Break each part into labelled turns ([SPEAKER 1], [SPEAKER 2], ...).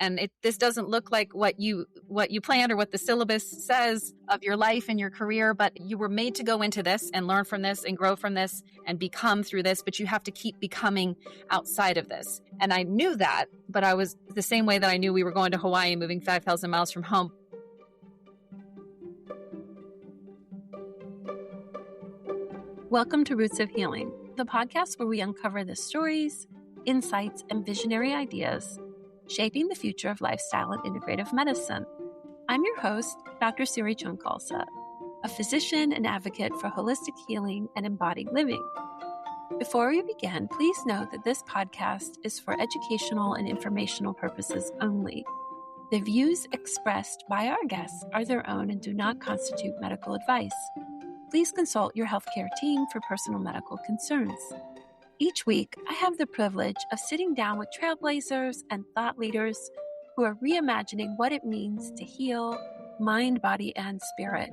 [SPEAKER 1] And this doesn't look like what you planned or what the syllabus says of your life and your career, but you were made to go into this and learn from this and grow from this and become through this, but you have to keep becoming outside of this. And I knew that, but I was the same way that I knew we were going to Hawaii and moving 5,000 miles from home.
[SPEAKER 2] Welcome to Roots of Healing, the podcast where we uncover the stories, insights, and visionary ideas shaping the future of lifestyle and integrative medicine. I'm your host, Dr. Siri Chand Khalsa, a physician and advocate for holistic healing and embodied living. Before we begin, please note that this podcast is for educational and informational purposes only. The views expressed by our guests are their own and do not constitute medical advice. Please consult your healthcare team for personal medical concerns. Each week, I have the privilege of sitting down with trailblazers and thought leaders who are reimagining what it means to heal mind, body, and spirit.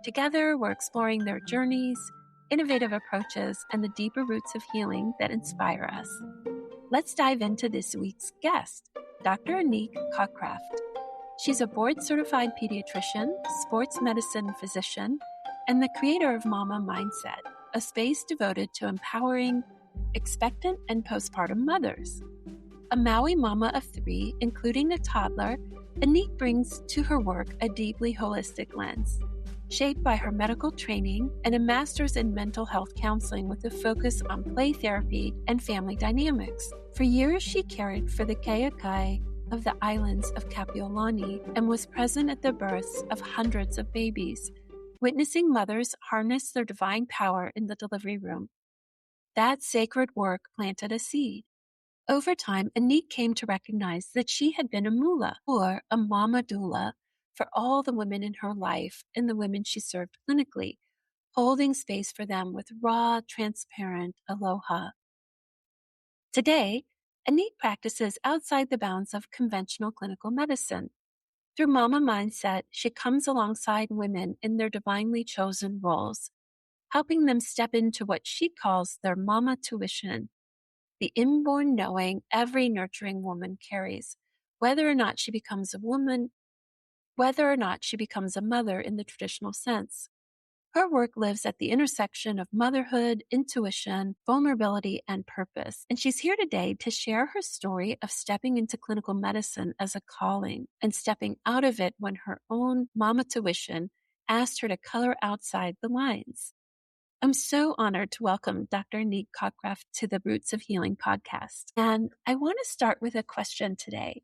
[SPEAKER 2] Together, we're exploring their journeys, innovative approaches, and the deeper roots of healing that inspire us. Let's dive into this week's guest, Dr. Anik Cockroft. She's a board-certified pediatrician, sports medicine physician, and the creator of Mama Mindset, a space devoted to empowering expectant and postpartum mothers. A Maui mama of 3, including a toddler, Anik brings to her work a deeply holistic lens, shaped by her medical training and a master's in mental health counseling with a focus on play therapy and family dynamics. For years, she cared for the keiki of the islands of Kapi'olani and was present at the births of hundreds of babies, witnessing mothers harness their divine power in the delivery room. That sacred work planted a seed. Over time, Anik came to recognize that she had been a mula, or a mama doula, for all the women in her life and the women she served clinically, holding space for them with raw, transparent aloha. Today, Anik practices outside the bounds of conventional clinical medicine. Through Mama Mindset, she comes alongside women in their divinely chosen roles, helping them step into what she calls their mama tuition, the inborn knowing every nurturing woman carries, whether or not she becomes a woman, whether or not she becomes a mother in the traditional sense. Her work lives at the intersection of motherhood, intuition, vulnerability, and purpose. And she's here today to share her story of stepping into clinical medicine as a calling and stepping out of it when her own mama tuition asked her to color outside the lines. I'm so honored to welcome Dr. Anik Cockroft to the Roots of Healing podcast. And I want to start with a question today.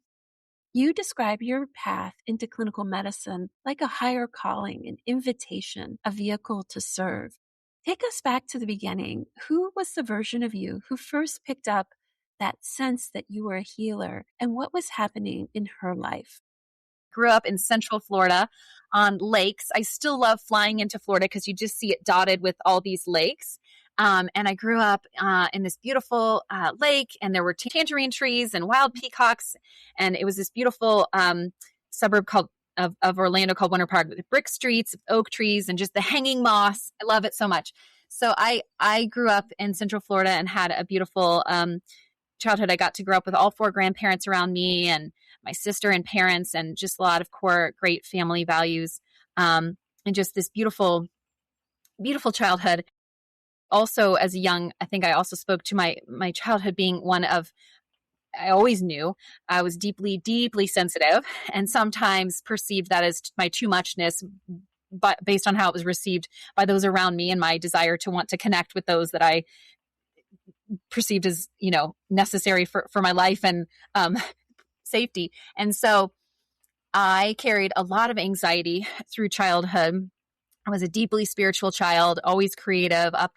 [SPEAKER 2] You describe your path into clinical medicine like a higher calling, an invitation, a vehicle to serve. Take us back to the beginning. Who was the version of you who first picked up that sense that you were a healer, and what was happening in her life?
[SPEAKER 1] Grew up in Central Florida on lakes. I still love flying into Florida because you just see it dotted with all these lakes. And I grew up in this beautiful lake, and there were tangerine trees and wild peacocks. And it was this beautiful suburb of Orlando called Winter Park, with brick streets, oak trees, and just the hanging moss. I love it so much. So I grew up in Central Florida and had a beautiful childhood. I got to grow up with all 4 grandparents around me and my sister and parents, and just a lot of core great family values, and just this beautiful, beautiful childhood. Also, as a young, I think I also spoke to my childhood being one of, I always knew I was deeply, deeply sensitive, and sometimes perceived that as my too muchness, but based on how it was received by those around me and my desire to want to connect with those that I perceived as, necessary for my life and safety. And so I carried a lot of anxiety through childhood. I was a deeply spiritual child, always creative, up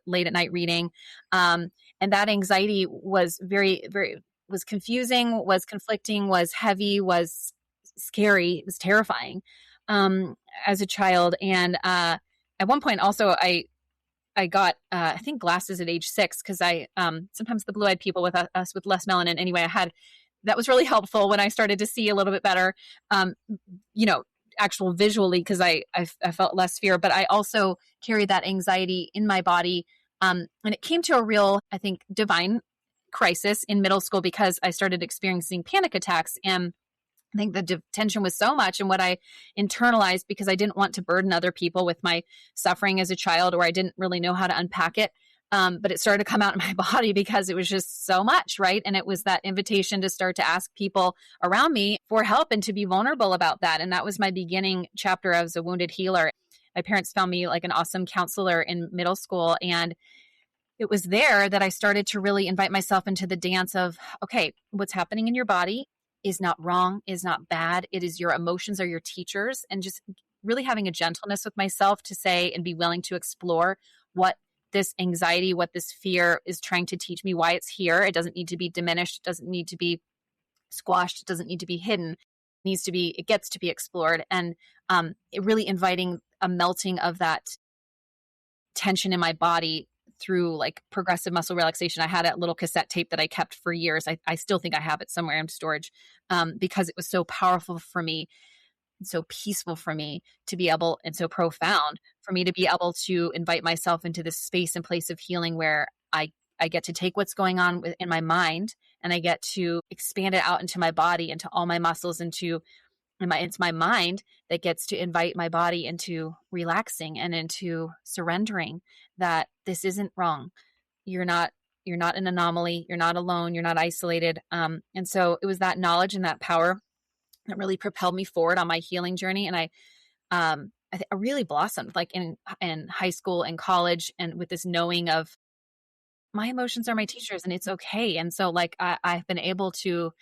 [SPEAKER 1] late at night reading. And that anxiety was very, very, was confusing, was conflicting, was heavy, was scary, it was terrifying as a child. And at one point also I got, I think, glasses at age 6 because sometimes the blue-eyed people with us with less melanin anyway, that was really helpful when I started to see a little bit better, actual visually, because I felt less fear, but I also carried that anxiety in my body. And it came to a real, I think, divine crisis in middle school because I started experiencing panic attacks. And I think the tension was so much and what I internalized because I didn't want to burden other people with my suffering as a child, or I didn't really know how to unpack it. But it started to come out in my body because it was just so much, right? And it was that invitation to start to ask people around me for help and to be vulnerable about that. And that was my beginning chapter as a wounded healer. My parents found me like an awesome counselor in middle school. And it was there that I started to really invite myself into the dance of, okay, what's happening in your body is not wrong, is not bad. It is your emotions are your teachers, and just really having a gentleness with myself to say and be willing to explore what this anxiety, what this fear is trying to teach me, why it's here. It doesn't need to be diminished. It doesn't need to be squashed. It doesn't need to be hidden. It gets to be explored. And it really inviting a melting of that tension in my body through like progressive muscle relaxation. I had a little cassette tape that I kept for years. I still think I have it somewhere in storage because it was so powerful for me, so peaceful for me to be able, and so profound for me to be able to invite myself into this space and place of healing where I get to take what's going on in my mind and I get to expand it out into my body, into all my muscles, it's my mind that gets to invite my body into relaxing and into surrendering that this isn't wrong. You're not an anomaly. You're not alone. You're not isolated. And so it was that knowledge and that power that really propelled me forward on my healing journey. And I really blossomed like in high school and college, and with this knowing of my emotions are my teachers and it's okay. And so like I've been able to,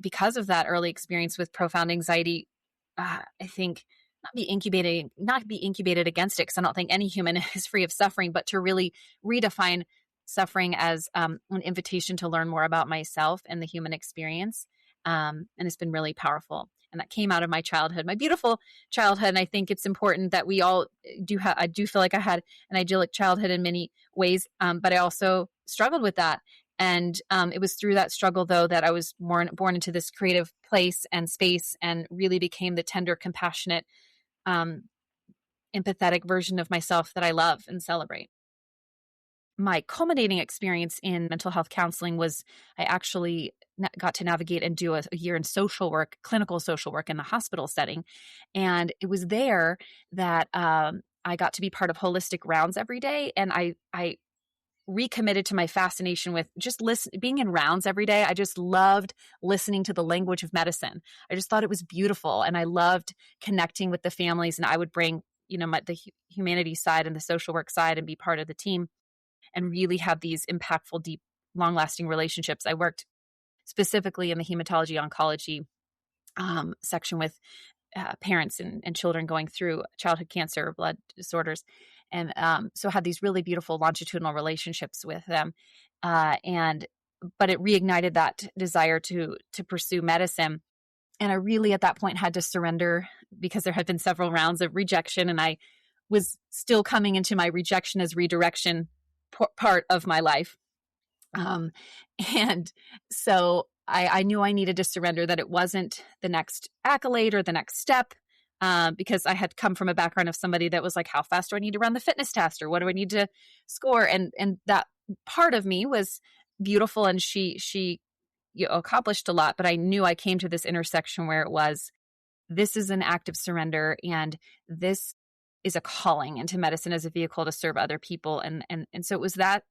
[SPEAKER 1] because of that early experience with profound anxiety, I think not be incubated against it, because I don't think any human is free of suffering, but to really redefine suffering as an invitation to learn more about myself and the human experience. And it's been really powerful. And that came out of my childhood, my beautiful childhood. And I think it's important that we all I do feel like I had an idyllic childhood in many ways, but I also struggled with that. And it was through that struggle, though, that I was born into this creative place and space and really became the tender, compassionate, empathetic version of myself that I love and celebrate. My culminating experience in mental health counseling was I actually got to navigate and do a year in social work, clinical social work in the hospital setting. And it was there that I got to be part of holistic rounds every day. And I recommitted to my fascination with just being in rounds every day. I just loved listening to the language of medicine. I just thought it was beautiful. And I loved connecting with the families. And I would bring, the humanities side and the social work side and be part of the team and really have these impactful, deep, long-lasting relationships. I worked specifically in the hematology oncology section with parents and children going through childhood cancer or blood disorders. And so had these really beautiful longitudinal relationships with them. But it reignited that desire to pursue medicine. And I really at that point had to surrender because there had been several rounds of rejection, and I was still coming into my rejection as redirection part of my life. And so I knew I needed to surrender, that it wasn't the next accolade or the next step, because I had come from a background of somebody that was like, how fast do I need to run the fitness test, or what do I need to score? And that part of me was beautiful, and she accomplished a lot, but I knew I came to this intersection where it was, this is an act of surrender, and this is a calling into medicine as a vehicle to serve other people. And so it was that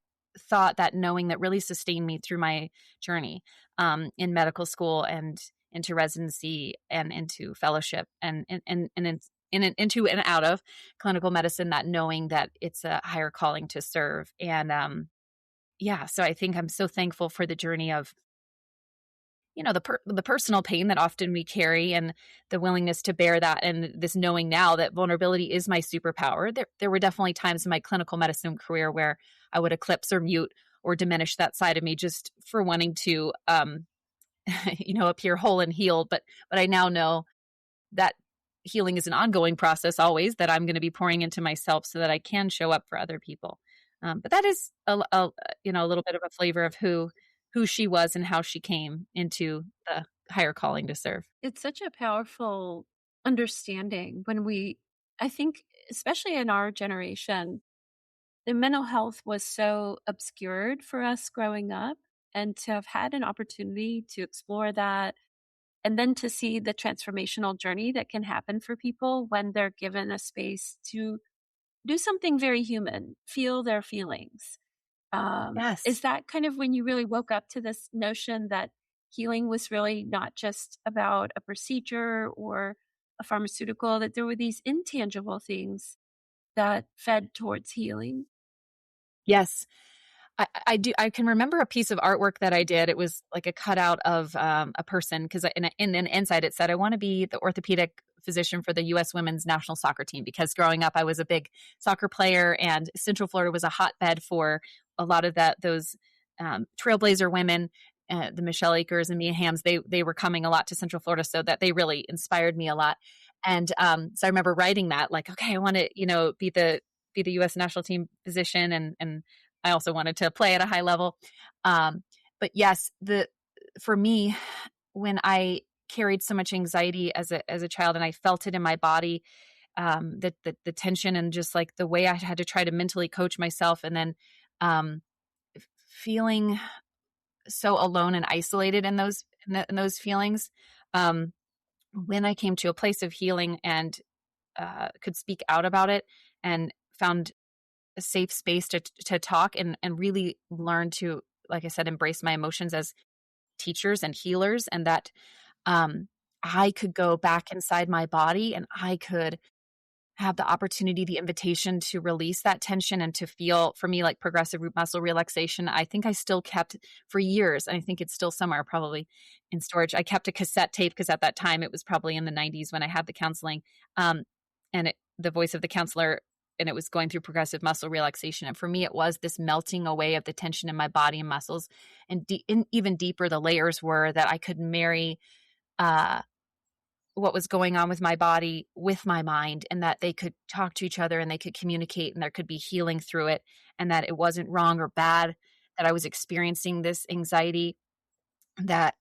[SPEAKER 1] thought, that knowing, that really sustained me through my journey in medical school and into residency and into fellowship and into and out of clinical medicine, that knowing that it's a higher calling to serve. And so I think I'm so thankful for the journey of the personal pain that often we carry, and the willingness to bear that, and this knowing now that vulnerability is my superpower. There were definitely times in my clinical medicine career where I would eclipse or mute or diminish that side of me just for wanting to, appear whole and healed. But I now know that healing is an ongoing process always, that I'm going to be pouring into myself so that I can show up for other people. But that is a little bit of a flavor of who she was and how she came into the higher calling to serve.
[SPEAKER 2] It's such a powerful understanding when I think, especially in our generation, mental health was so obscured for us growing up, and to have had an opportunity to explore that and then to see the transformational journey that can happen for people when they're given a space to do something very human, feel their feelings. Is
[SPEAKER 1] Yes.
[SPEAKER 2] that kind of when you really woke up to this notion that healing was really not just about a procedure or a pharmaceutical, that there were these intangible things that fed towards healing?
[SPEAKER 1] Yes. I do. I can remember a piece of artwork that I did. It was like a cutout of a person because in the inside it said, "I want to be the orthopedic physician for the U.S. women's national soccer team." Because growing up, I was a big soccer player, and Central Florida was a hotbed for a lot of those trailblazer women. The Michelle Akers and Mia Hamm's, they were coming a lot to Central Florida, so that they really inspired me a lot. And so I remember writing that, like, okay, I want to, be the U.S. national team physician, and I also wanted to play at a high level. But yes, for me, when I carried so much anxiety as a child, and I felt it in my body, the tension and just like the way I had to try to mentally coach myself, and then um, feeling so alone and isolated in those feelings. Um, when I came to a place of healing and could speak out about it and found a safe space to talk and really learn to, like I said, embrace my emotions as teachers and healers, and that I could go back inside my body and I could have the opportunity, the invitation to release that tension and to feel, for me, like progressive muscle relaxation. I think I still kept for years, and I think it's still somewhere probably in storage. I kept a cassette tape because at that time it was probably in the 90s when I had the counseling, and the voice of the counselor, and it was going through progressive muscle relaxation. And for me, it was this melting away of the tension in my body and muscles. And even deeper, the layers were that I could marry uh, what was going on with my body with my mind, and that they could talk to each other and they could communicate, and there could be healing through it, and that it wasn't wrong or bad that I was experiencing this anxiety. That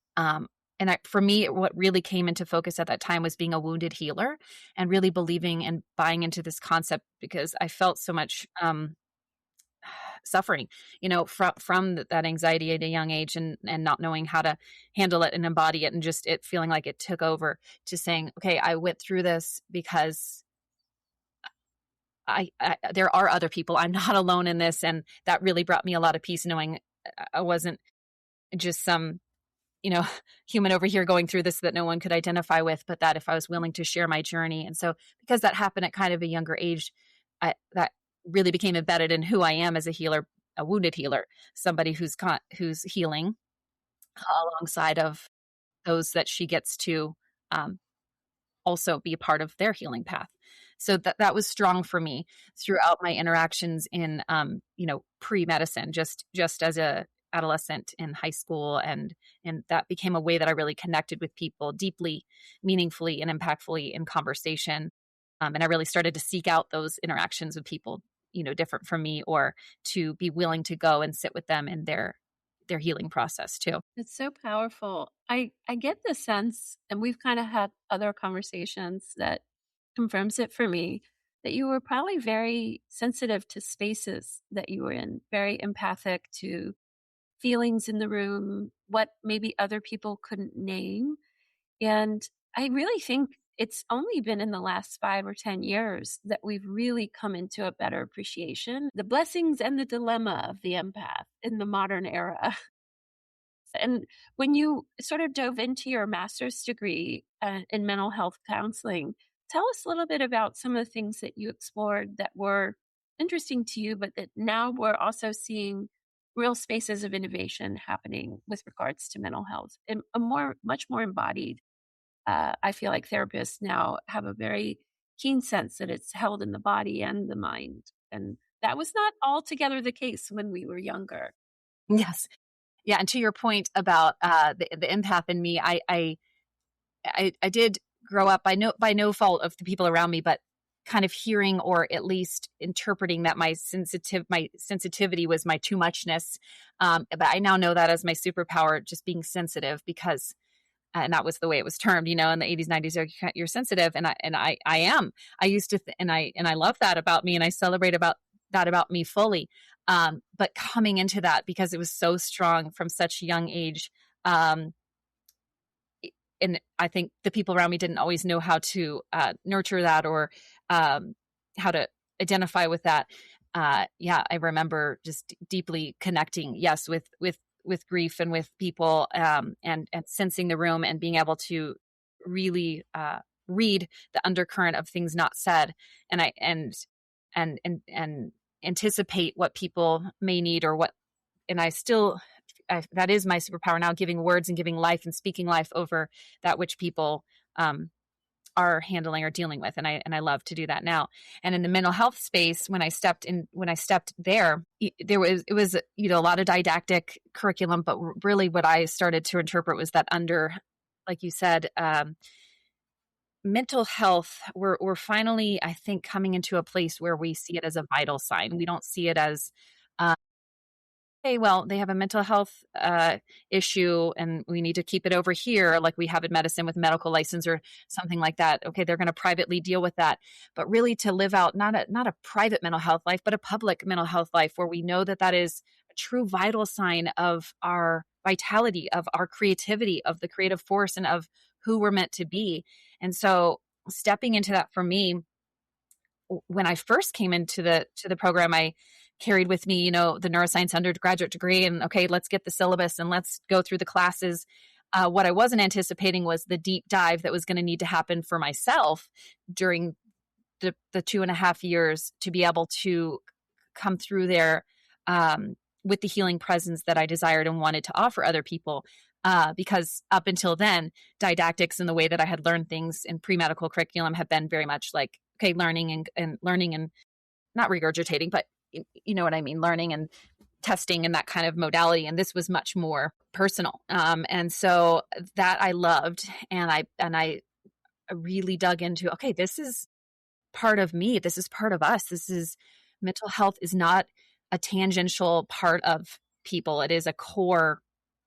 [SPEAKER 1] for me, what really came into focus at that time was being a wounded healer and really believing and buying into this concept, because I felt so much suffering, from that anxiety at a young age, and not knowing how to handle it and embody it, and just it feeling like it took over, to saying, okay, I went through this because there are other people. I'm not alone in this. And that really brought me a lot of peace, knowing I wasn't just some, human over here going through this that no one could identify with, but that if I was willing to share my journey. And so because that happened at kind of a younger age, that really became embedded in who I am as a healer, a wounded healer, somebody who's healing alongside of those that she gets to also be a part of their healing path. So that was strong for me throughout my interactions in, pre-medicine, just as a adolescent in high school. And that became a way that I really connected with people deeply, meaningfully, and impactfully in conversation. And I really started to seek out those interactions with people, different from me, or to be willing to go and sit with them in their healing process too.
[SPEAKER 2] It's so powerful. I get the sense, and we've kind of had other conversations that confirms it for me, that you were probably very sensitive to spaces that you were in, very empathic to feelings in the room, what maybe other people couldn't name. And I really think it's only been in the last 5 or 10 years that we've really come into a better appreciation, the blessings and the dilemma of the empath in the modern era. And when you sort of dove into your master's degree in mental health counseling, tell us a little bit about some of the things that you explored that were interesting to you, but that now we're also seeing real spaces of innovation happening with regards to mental health, and much more embodied. I feel like therapists now have a very keen sense that it's held in the body and the mind. And that was not altogether the case when we were younger.
[SPEAKER 1] Yes. Yeah. And to your point about the empath in me, I did grow up by no fault of the people around me, but kind of hearing, or at least interpreting, that my sensitivity was my too muchness. But I now know that as my superpower, just being sensitive, because and that was the way it was termed, in the 80s, 90s, you're sensitive. And I am. I used to, and I love that about me. And I celebrate that about me fully. But coming into that, because it was so strong from such a young age, and I think the people around me didn't always know how to nurture that, or how to identify with that. Yeah, I remember just deeply connecting, yes, with grief and with people, and sensing the room and being able to really read the undercurrent of things not said, and and anticipate what people may need, or what. And that is my superpower now, giving words and giving life and speaking life over that which people are handling or dealing with. And I love to do that now. And in the mental health space, when I stepped there, it was, a lot of didactic curriculum, but really what I started to interpret was that under, like you said, mental health, we're finally, I think, coming into a place where we see it as a vital sign. We don't see it as, hey, well, they have a mental health issue and we need to keep it over here, like we have in medicine with medical license or something like that. Okay, they're going to privately deal with that. But really to live out not a private mental health life, but a public mental health life, where we know that is a true vital sign of our vitality, of our creativity, of the creative force, and of who we're meant to be. And so stepping into that for me, when I first came into the program, I carried with me, the neuroscience undergraduate degree, and okay, let's get the syllabus and let's go through the classes. What I wasn't anticipating was the deep dive that was going to need to happen for myself during the 2.5 years to be able to come through there with the healing presence that I desired and wanted to offer other people. Because up until then, didactics and the way that I had learned things in pre-medical curriculum have been very much like, okay, learning and not regurgitating, but you know what I mean, learning and testing and that kind of modality. And this was much more personal. And so that I loved, and I really dug into, okay, this is part of me. This is part of us. Mental health is not a tangential part of people. It is a core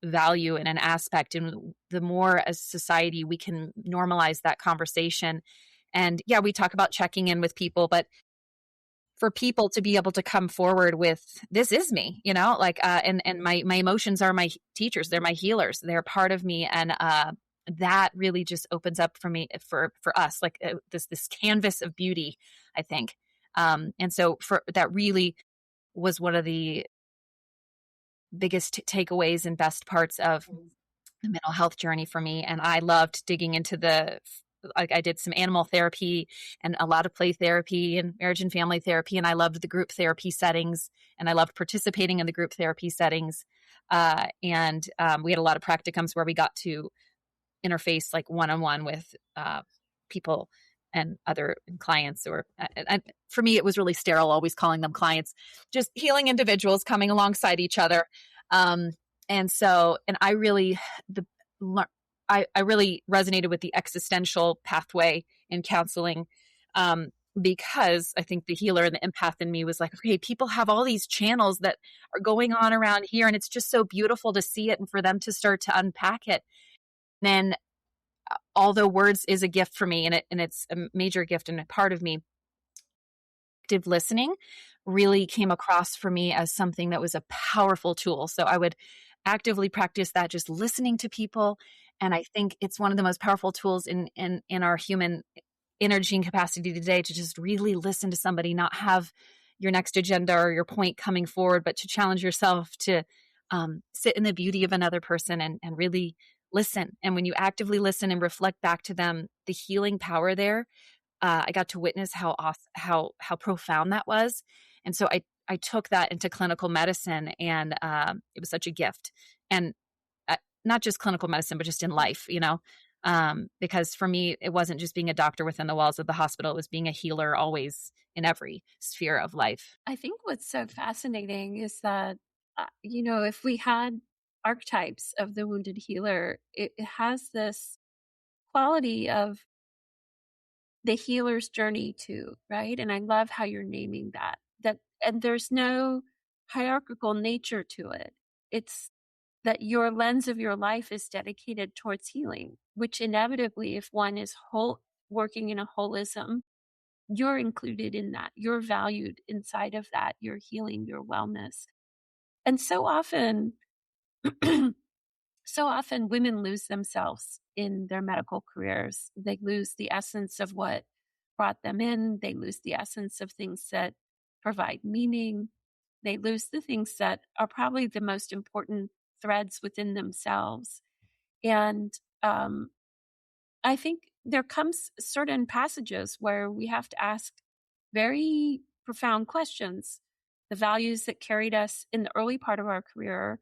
[SPEAKER 1] value and an aspect. And the more as society we can normalize that conversation. And yeah, we talk about checking in with people, but for people to be able to come forward with, this is me, and my emotions are my teachers. They're my healers. They're part of me. And that really just opens up for me, for us, like this canvas of beauty, I think. And so that really was one of the biggest takeaways and best parts of the mental health journey for me. And I loved digging into I did some animal therapy and a lot of play therapy and marriage and family therapy. And I loved the group therapy settings, and I loved participating in the group therapy settings. And we had a lot of practicums where we got to interface like one-on-one with people and other clients, or for me, it was really sterile, always calling them clients, just healing individuals coming alongside each other. And I really, I really resonated with the existential pathway in counseling, because I think the healer and the empath in me was like, okay, people have all these channels that are going on around here, and it's just so beautiful to see it and for them to start to unpack it. And then, although words is a gift for me, and it's a major gift and a part of me, active listening really came across for me as something that was a powerful tool. So I would actively practice that, just listening to people. And I think it's one of the most powerful tools in our human energy and capacity today, to just really listen to somebody, not have your next agenda or your point coming forward, but to challenge yourself to sit in the beauty of another person and really listen. And when you actively listen and reflect back to them, the healing power there, I got to witness how profound that was. And so I took that into clinical medicine, and it was such a gift. And not just clinical medicine, but just in life, because for me, it wasn't just being a doctor within the walls of the hospital. It was being a healer always in every sphere of life.
[SPEAKER 2] I think what's so fascinating is that, if we had archetypes of the wounded healer, it has this quality of the healer's journey too, right? And I love how you're naming that, and there's no hierarchical nature to it. It's that your lens of your life is dedicated towards healing, which inevitably, if one is working in a holism, you're included in that. You're valued inside of that, your healing, your wellness. And so often, so often women lose themselves in their medical careers. They lose the essence of what brought them in. They lose the essence of things that provide meaning. They lose the things that are probably the most important threads within themselves. And I think there comes certain passages where we have to ask very profound questions. The values that carried us in the early part of our career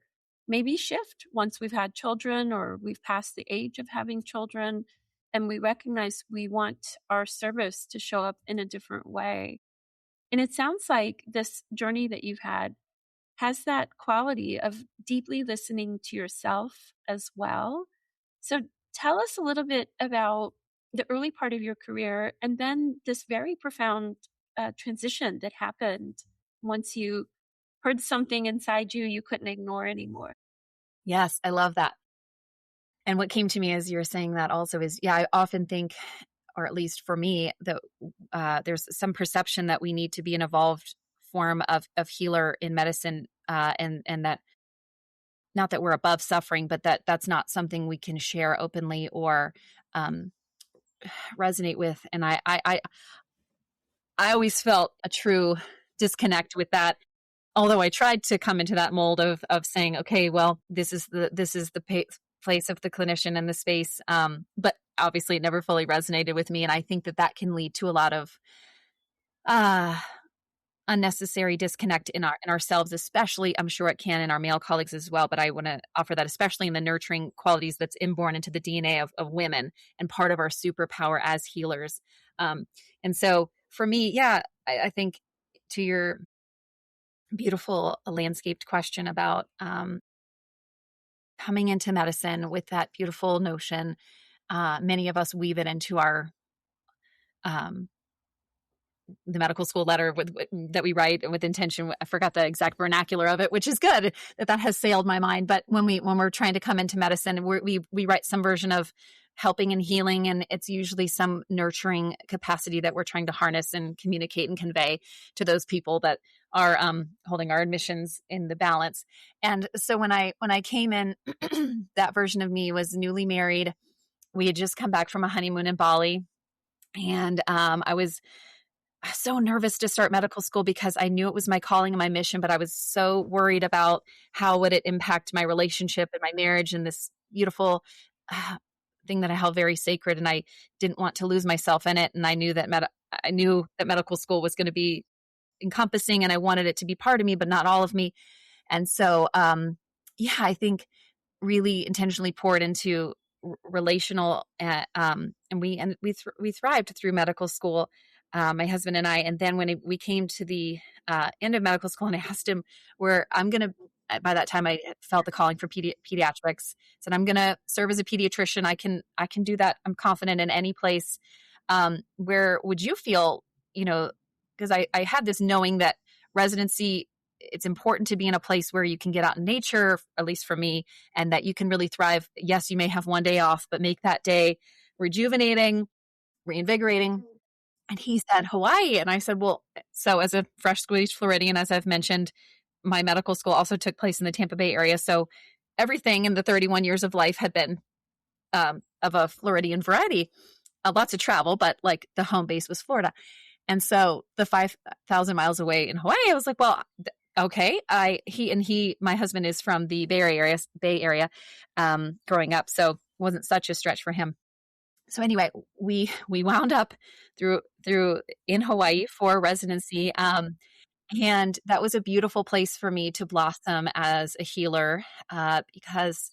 [SPEAKER 2] maybe shift once we've had children or we've passed the age of having children, and we recognize we want our service to show up in a different way. And it sounds like this journey that you've had has that quality of deeply listening to yourself as well. So tell us a little bit about the early part of your career and then this very profound transition that happened once you heard something inside you you couldn't ignore anymore.
[SPEAKER 1] Yes, I love that. And what came to me as you were saying that also is, I often think, or at least for me, that there's some perception that we need to be an evolved form of healer in medicine, and that not that we're above suffering, but that's not something we can share openly or resonate with. And I always felt a true disconnect with that. Although I tried to come into that mold of saying, okay, well, this is the place of the clinician and the space, but obviously it never fully resonated with me, and I think that can lead to a lot of unnecessary disconnect in ourselves, especially. I'm sure it can in our male colleagues as well, but I want to offer that especially in the nurturing qualities that's inborn into the DNA of women and part of our superpower as healers. And so for me, I think to your beautiful landscaped question about coming into medicine with that beautiful notion. Many of us weave it into our the medical school letter that we write with intention. I forgot the exact vernacular of it, which is good that has sailed my mind. But when we're trying to come into medicine, we write some version of helping and healing, and it's usually some nurturing capacity that we're trying to harness and communicate and convey to those people that are holding our admissions in the balance. And so when I came in, that version of me was newly married. We had just come back from a honeymoon in Bali, and I was so nervous to start medical school because I knew it was my calling and my mission, but I was so worried about how would it impact my relationship and my marriage and this beautiful thing that I held very sacred, and I didn't want to lose myself in it. And I knew that medical school was going to be encompassing, and I wanted it to be part of me, but not all of me. And so, I think really intentionally poured into relational, and we thrived through medical school. My husband and I, and then when we came to the end of medical school, and I asked him where I'm going to, by that time I felt the calling for pediatrics, said, I'm going to serve as a pediatrician. I can do that. I'm confident in any place. Where would you feel, because I had this knowing that residency, it's important to be in a place where you can get out in nature, at least for me, and that you can really thrive. Yes, you may have one day off, but make that day rejuvenating, reinvigorating. And he said, Hawaii. And I said, well, so as a fresh squeezed Floridian, as I've mentioned, my medical school also took place in the Tampa Bay area. So everything in the 31 years of life had been of a Floridian variety. Lots of travel, but like the home base was Florida. And so the 5,000 miles away in Hawaii, I was like, well, okay. My husband is from the Bay Area, growing up. So it wasn't such a stretch for him. So anyway, we wound up through in Hawaii for residency. And that was a beautiful place for me to blossom as a healer, because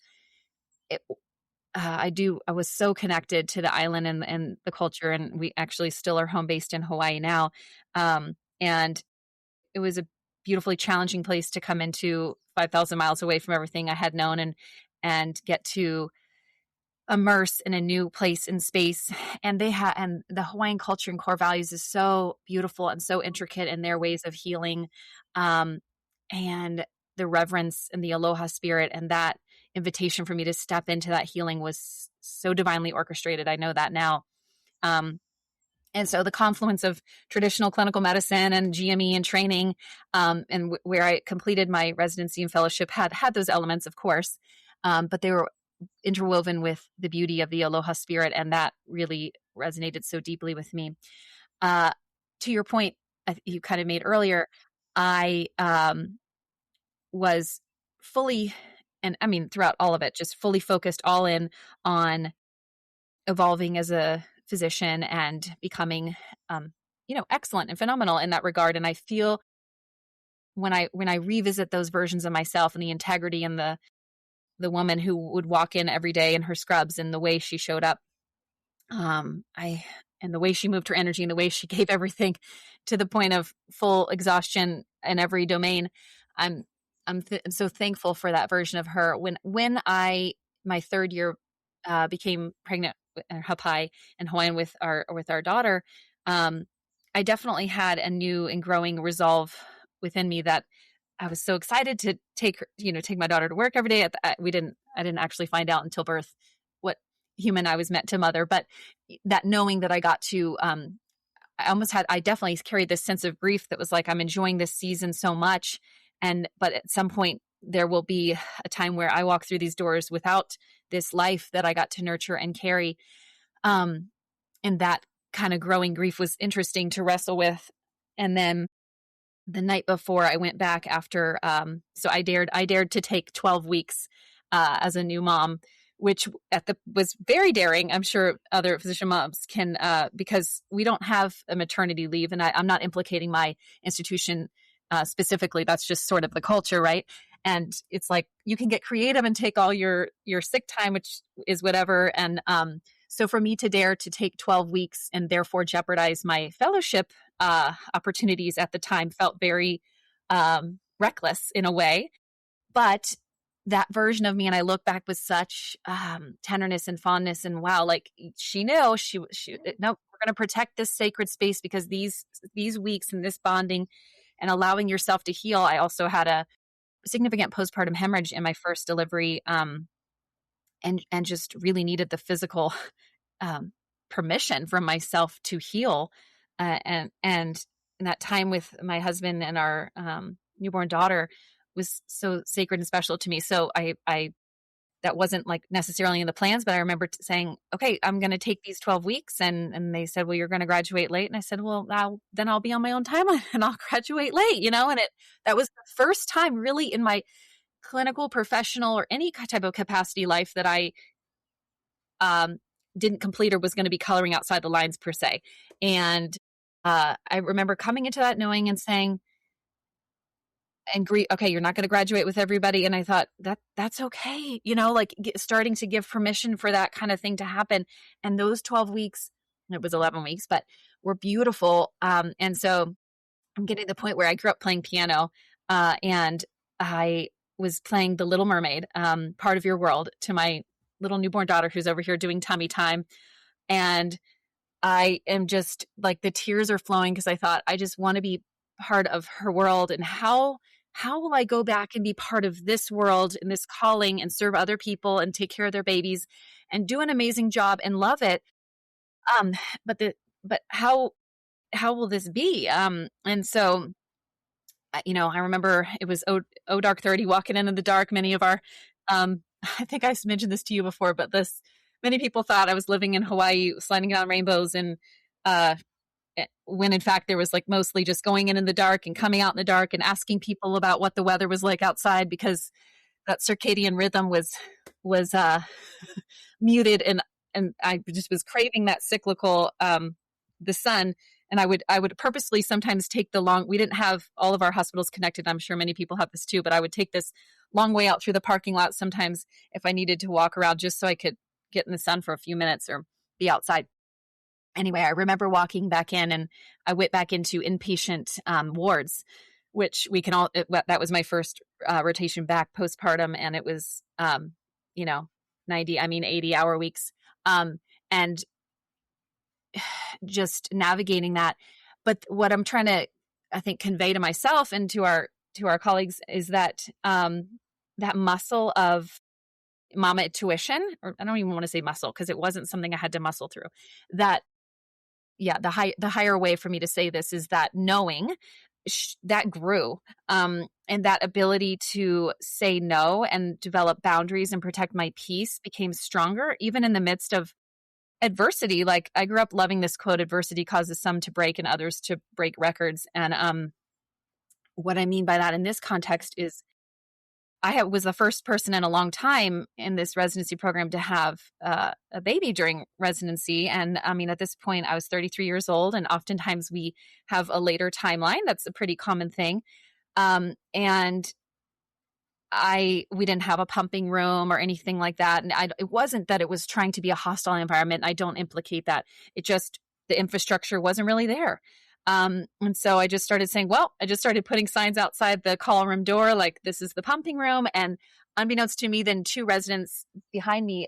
[SPEAKER 1] I was so connected to the island and the culture, and we actually still are home based in Hawaii now. And it was a beautifully challenging place to come into, 5,000 miles away from everything I had known, and get to immerse in a new place in space. And and the Hawaiian culture and core values is so beautiful and so intricate in their ways of healing. And the reverence and the aloha spirit, and that invitation for me to step into that healing was so divinely orchestrated. I know that now. And And so the confluence of traditional clinical medicine and GME and training, where I completed my residency and fellowship had those elements, of course, but they were interwoven with the beauty of the aloha spirit, and that really resonated so deeply with me. To your point you kind of made earlier, I was fully, and I mean throughout all of it, just fully focused all in on evolving as a physician and becoming, excellent and phenomenal in that regard. And I feel when I revisit those versions of myself and the integrity and the woman who would walk in every day in her scrubs and the way she showed up, and the way she moved her energy and the way she gave everything to the point of full exhaustion in every domain. I'm so thankful for that version of her. When my third year became pregnant in Hawaii and Hawaiian with our daughter, I definitely had a new and growing resolve within me that I was so excited to take my daughter to work every day. I didn't actually find out until birth what human I was meant to mother, but that knowing that I got to, I definitely carried this sense of grief that was like, I'm enjoying this season so much. But at some point there will be a time where I walk through these doors without this life that I got to nurture and carry. And that kind of growing grief was interesting to wrestle with. And then the night before I went back after, so I dared to take 12 weeks as a new mom, which was very daring. I'm sure other physician moms can, because we don't have a maternity leave, and I'm not implicating my institution specifically. That's just sort of the culture, right? And it's like you can get creative and take all your sick time, which is whatever. And so for me to dare to take 12 weeks and therefore jeopardize my fellowship opportunities at the time felt very reckless in a way. But that version of me, and I look back with such tenderness and fondness, and wow, like she knew she no, we're going to protect this sacred space, because these weeks and this bonding and allowing yourself to heal. I also had a significant postpartum hemorrhage in my first delivery, and just really needed the physical permission from myself to heal, and that time with my husband and our newborn daughter was so sacred and special to me. So I that wasn't like necessarily in the plans, but I remember saying, okay, I'm going to take these 12 weeks. And they said, well, you're going to graduate late. And I said, well, then I'll be on my own timeline and I'll graduate late, and that was the first time really in my clinical, professional, or any type of capacity life that I didn't complete or was going to be coloring outside the lines per se. And I remember coming into that knowing and saying, and agree, okay, you're not going to graduate with everybody. And I thought that's okay. Starting to give permission for that kind of thing to happen. And those 12 weeks, it was 11 weeks, but were beautiful. And so I'm getting to the point where I grew up playing piano, and I was playing The Little Mermaid, Part of Your World, to my little newborn daughter who's over here doing tummy time. And I am just like, the tears are flowing because I thought, I just want to be part of her world. And how will I go back and be part of this world and this calling and serve other people and take care of their babies and do an amazing job and love it? But how will this be? And so, I remember it was dark 30, walking in the dark. Many of our, I think I mentioned this to you before, but many people thought I was living in Hawaii, sliding down rainbows, and when in fact there was like mostly just going in the dark and coming out in the dark and asking people about what the weather was like outside, because that circadian rhythm was muted, and I just was craving that cyclical, the sun. And I would purposely sometimes take we didn't have all of our hospitals connected. I'm sure many people have this too, but I would take this long way out through the parking lot sometimes if I needed to walk around, just so I could get in the sun for a few minutes or be outside. Anyway, I remember walking back in, and I went back into inpatient wards, which that was my first rotation back postpartum. And it was, 80-hour weeks. And just navigating that. But what I'm trying to, I think, convey to myself and to our colleagues is that, that muscle of mama intuition, or I don't even want to say muscle, because it wasn't something I had to muscle through, that the higher way for me to say this is that knowing that grew, and that ability to say no and develop boundaries and protect my peace became stronger, even in the midst of adversity. Like, I grew up loving this quote, adversity causes some to break and others to break records. And what I mean by that in this context is was the first person in a long time in this residency program to have a baby during residency. And I mean, at this point, I was 33 years old, and oftentimes we have a later timeline. That's a pretty common thing. And we didn't have a pumping room or anything like that. And it wasn't that it was trying to be a hostile environment. I don't implicate that. It just, the infrastructure wasn't really there. And so I just started saying, I just started putting signs outside the call room door, like, this is the pumping room. And unbeknownst to me, then 2 residents behind me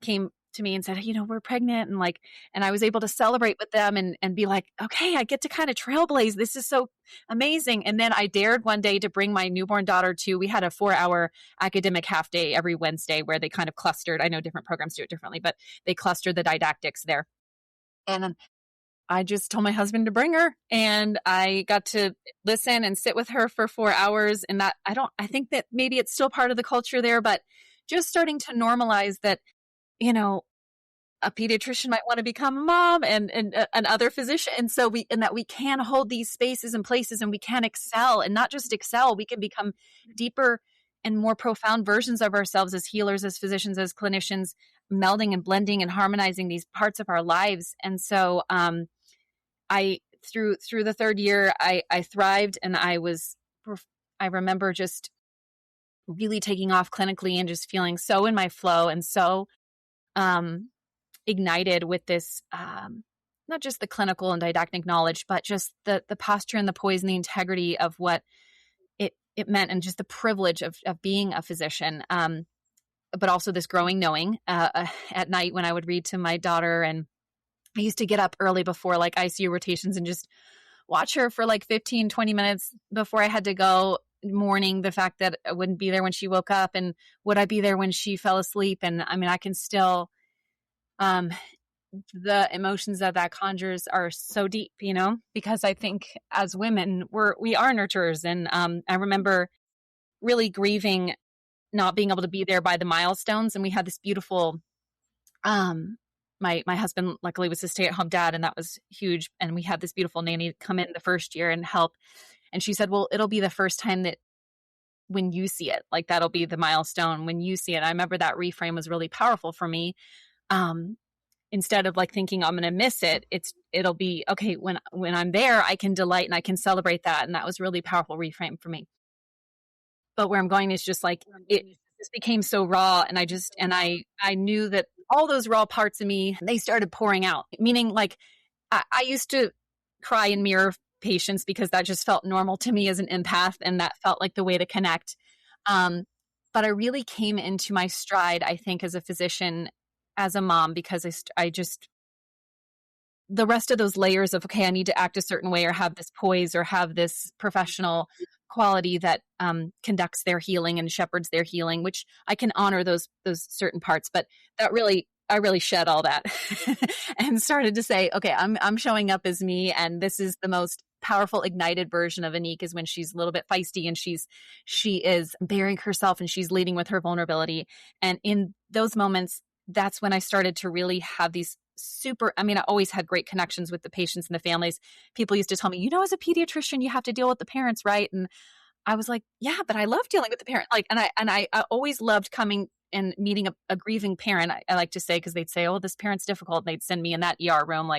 [SPEAKER 1] came to me and said, we're pregnant. And I was able to celebrate with them and be like, okay, I get to kind of trailblaze. This is so amazing. And then I dared one day to bring my newborn daughter we had a 4-hour academic half day every Wednesday where they kind of clustered. I know different programs do it differently, but they clustered the didactics there. And I just told my husband to bring her, and I got to listen and sit with her for 4 hours. And that, I think that maybe it's still part of the culture there, but just starting to normalize that, a pediatrician might want to become a mom and another physician. And so that we can hold these spaces and places, and we can excel, and not just excel, we can become deeper and more profound versions of ourselves as healers, as physicians, as clinicians, melding and blending and harmonizing these parts of our lives. And so, through the 3rd year, I thrived, and I remember just really taking off clinically and just feeling so in my flow and so ignited with this, not just the clinical and didactic knowledge, but just the posture and the poise and the integrity of what it meant, and just the privilege of being a physician. But also this growing knowing at night when I would read to my daughter, and I used to get up early before ICU rotations and just watch her for 15, 20 minutes before I had to go, mourning the fact that I wouldn't be there when she woke up, and would I be there when she fell asleep. And I mean, I can still, the emotions that conjures are so deep, because I think as women, we are nurturers. And I remember really grieving not being able to be there by the Milestones. And we had this beautiful, my husband luckily was a stay-at-home dad, and that was huge. And we had this beautiful nanny come in the first year and help. And she said, well, it'll be the first time that when you see it, that'll be the milestone when you see it. I remember that reframe was really powerful for me. Instead of thinking I'm going to miss it, it'll be, okay, when I'm there, I can delight and I can celebrate that. And that was really powerful reframe for me. But where I'm going is just it just became so raw. And I knew that all those raw parts of me, they started pouring out, meaning I used to cry and mirror patients because that just felt normal to me as an empath. And that felt like the way to connect. But I really came into my stride, I think, as a physician, as a mom, because I just, the rest of those layers of, okay, I need to act a certain way or have this poise or have this professional quality that conducts their healing and shepherds their healing, which I can honor those certain parts. But I really shed all that and started to say, okay, I'm showing up as me. And this is the most powerful ignited version of Anik, is when she's a little bit feisty and she is bearing herself and she's leading with her vulnerability. And in those moments, that's when I started to really have these I always had great connections with the patients and the families. People used to tell me, as a pediatrician, you have to deal with the parents, right? And I was like, yeah, but I love dealing with the parent. And I always loved coming and meeting a grieving parent. I like to say, because they'd say, oh, this parent's difficult. And they'd send me in that ER room,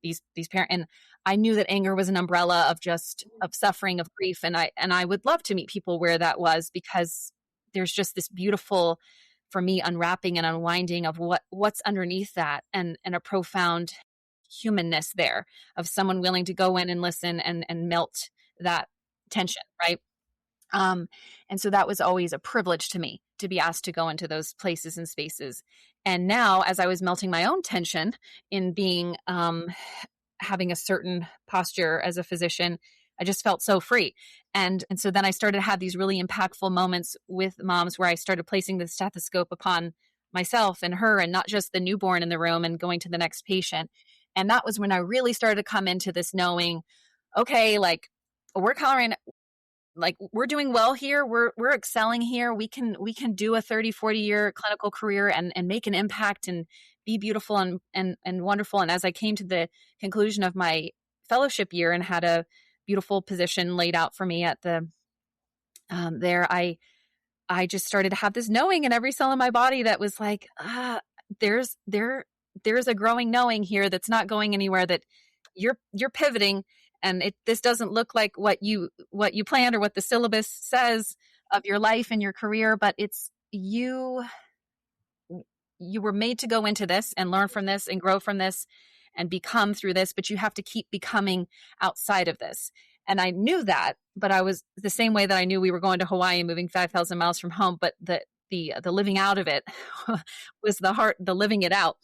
[SPEAKER 1] these parents. And I knew that anger was an umbrella of suffering, of grief. And I would love to meet people where that was, because there's just this beautiful, for me, unwrapping and unwinding of what's underneath that, and a profound humanness there of someone willing to go in and listen and melt that tension, right? And so that was always a privilege to me to be asked to go into those places and spaces. And now, as I was melting my own tension in being, having a certain posture as a physician, I just felt so free. And so then I started to have these really impactful moments with moms where I started placing the stethoscope upon myself and her, and not just the newborn in the room and going to the next patient. And that was when I really started to come into this knowing, okay, like we're coloring, like we're doing well here. We're excelling here. We can do a 30, 40 year clinical career and make an impact and be beautiful and wonderful. And as I came to the conclusion of my fellowship year and had a beautiful position laid out for me at the there, I just started to have this knowing in every cell in my body that was like, there's a growing knowing here that's not going anywhere, that you're pivoting, and this doesn't look like what you planned or what the syllabus says of your life and your career, but it's you were made to go into this and learn from this and grow from this and become through this, but you have to keep becoming outside of this. And I knew that, but I was the same way that I knew we were going to Hawaii and moving 5,000 miles from home, but the living out of it was the living it out.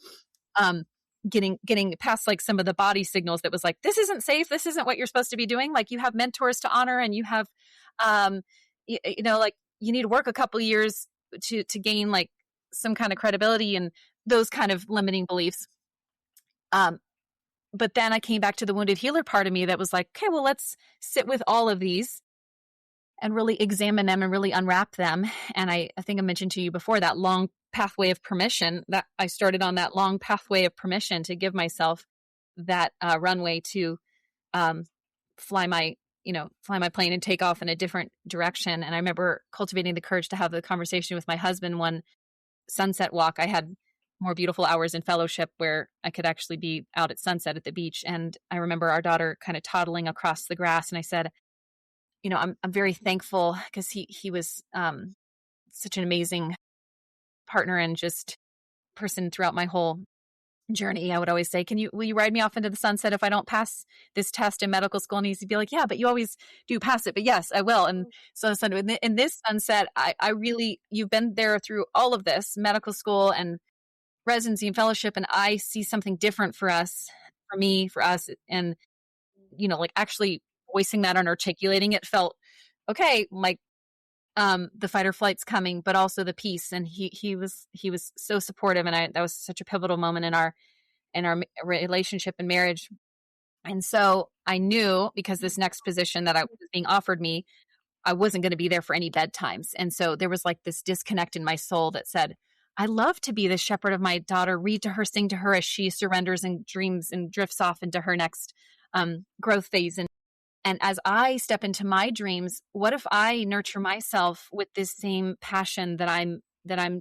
[SPEAKER 1] Getting past like some of the body signals that was like, this isn't safe. This isn't what you're supposed to be doing. Like you have mentors to honor, and you have, like you need to work a couple years to gain like some kind of credibility and those kind of limiting beliefs. But then I came back to the wounded healer part of me that was like, okay, well, let's sit with all of these and really examine them and really unwrap them. And I think I mentioned to you before that long pathway of permission, that I started on that long pathway of permission to give myself that runway to fly my plane and take off in a different direction. And I remember cultivating the courage to have the conversation with my husband one sunset walk. I had more beautiful hours in fellowship where I could actually be out at sunset at the beach. And I remember our daughter kind of toddling across the grass. And I said, I'm very thankful, because he was such an amazing partner and just person throughout my whole journey. I would always say, will you ride me off into the sunset if I don't pass this test in medical school? And he'd be like, yeah, but you always do pass it. But yes, I will. And so in this sunset, I really, you've been there through all of this medical school and residency and fellowship. And I see something different for us, for me, for us. And, like actually voicing that and articulating it felt okay, like the fight or flight's coming, but also the peace. And he was so supportive. And that was such a pivotal moment in our relationship and marriage. And so I knew, because this next position that was being offered me, I wasn't going to be there for any bedtimes. And so there was like this disconnect in my soul that said, I love to be the shepherd of my daughter, read to her, sing to her as she surrenders and dreams and drifts off into her next growth phase. And as I step into my dreams, what if I nurture myself with this same passion that I'm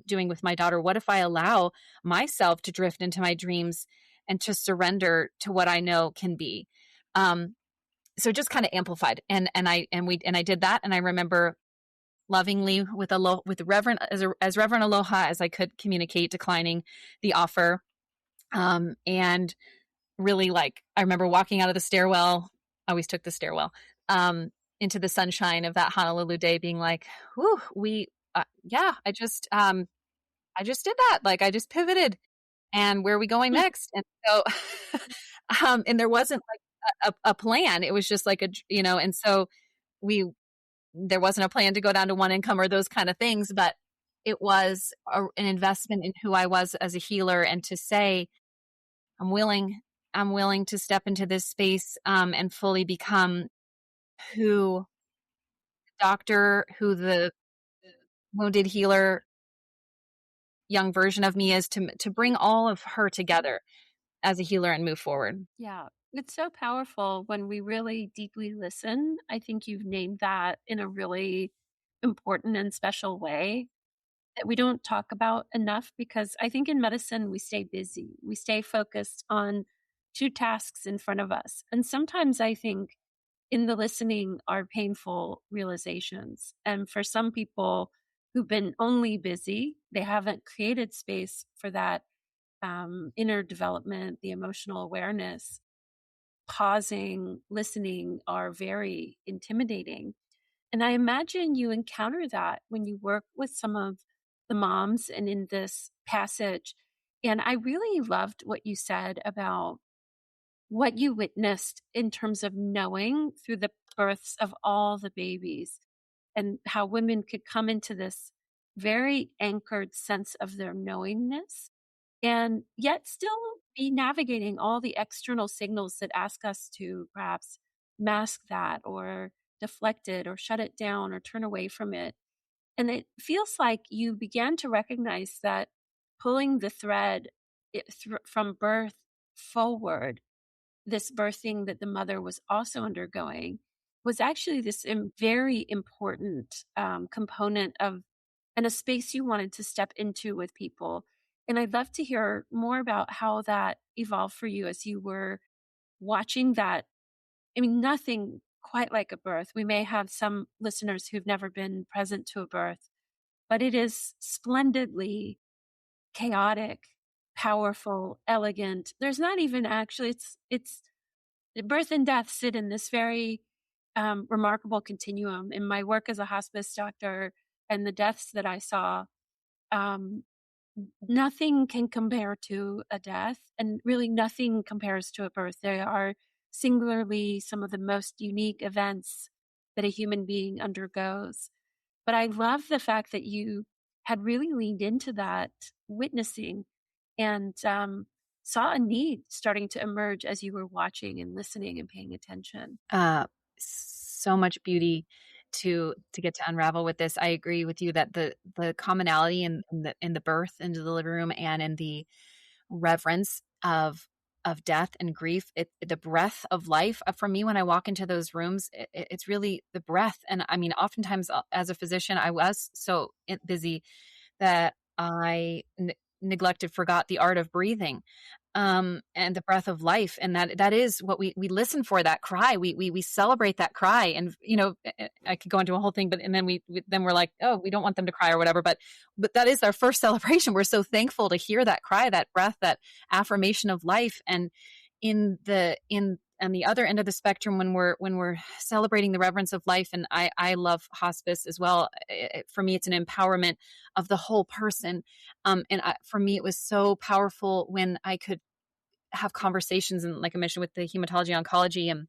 [SPEAKER 1] doing with my daughter? What if I allow myself to drift into my dreams and to surrender to what I know can be? So it just kind of amplified, and I did that. And I remember lovingly with Reverend as Reverend Aloha as I could communicate, declining the offer, and really I remember walking out of the stairwell. I always took the stairwell into the sunshine of that Honolulu day, being like, "Whew, I just did that. Like I just pivoted, and where are we going next?" And so, and there wasn't like a plan. It was just like and so there wasn't a plan to go down to one income or those kind of things, but it was an investment in who I was as a healer, and to say, I'm willing to step into this space and fully become who the wounded healer young version of me is, to bring all of her together as a healer and move forward.
[SPEAKER 2] Yeah. It's so powerful when we really deeply listen. I think you've named that in a really important and special way that we don't talk about enough, because I think in medicine we stay busy. We stay focused on two tasks in front of us. And sometimes I think in the listening are painful realizations. And for some people who've been only busy, they haven't created space for that inner development, the emotional awareness. Pausing, listening are very intimidating. And I imagine you encounter that when you work with some of the moms and in this passage. And I really loved what you said about what you witnessed in terms of knowing through the births of all the babies, and how women could come into this very anchored sense of their knowingness and yet still be navigating all the external signals that ask us to perhaps mask that or deflect it or shut it down or turn away from it. And it feels like you began to recognize that pulling the thread from birth forward, this birthing that the mother was also undergoing, was actually this very important component of, and a space you wanted to step into with people. And I'd love to hear more about how that evolved for you as you were watching that. I mean, nothing quite like a birth. We may have some listeners who've never been present to a birth, but it is splendidly chaotic, powerful, elegant. There's not even actually, it's birth and death sit in this very remarkable continuum. In my work as a hospice doctor and the deaths that I saw, um, nothing can compare to a death, and really nothing compares to a birth. They are singularly some of the most unique events that a human being undergoes. But I love the fact that you had really leaned into that witnessing and saw a need starting to emerge as you were watching and listening and paying attention.
[SPEAKER 1] So much beauty to get to unravel with this. I agree with you that the commonality in the birth into the living room and in the reverence of death and grief, the breath of life. For me, when I walk into those rooms, it's really the breath. And I mean, oftentimes as a physician, I was so busy that I forgot the art of breathing, and the breath of life. And that is what we listen for, that cry. We celebrate that cry. And, I could go into a whole thing, but, and then then we're like, oh, we don't want them to cry or whatever. But that is our first celebration. We're so thankful to hear that cry, that breath, that affirmation of life. And on the other end of the spectrum, when we're celebrating the reverence of life, and I love hospice as well. For me, it's an empowerment of the whole person. For me, it was so powerful when I could have conversations, and like I mentioned, with the hematology oncology, and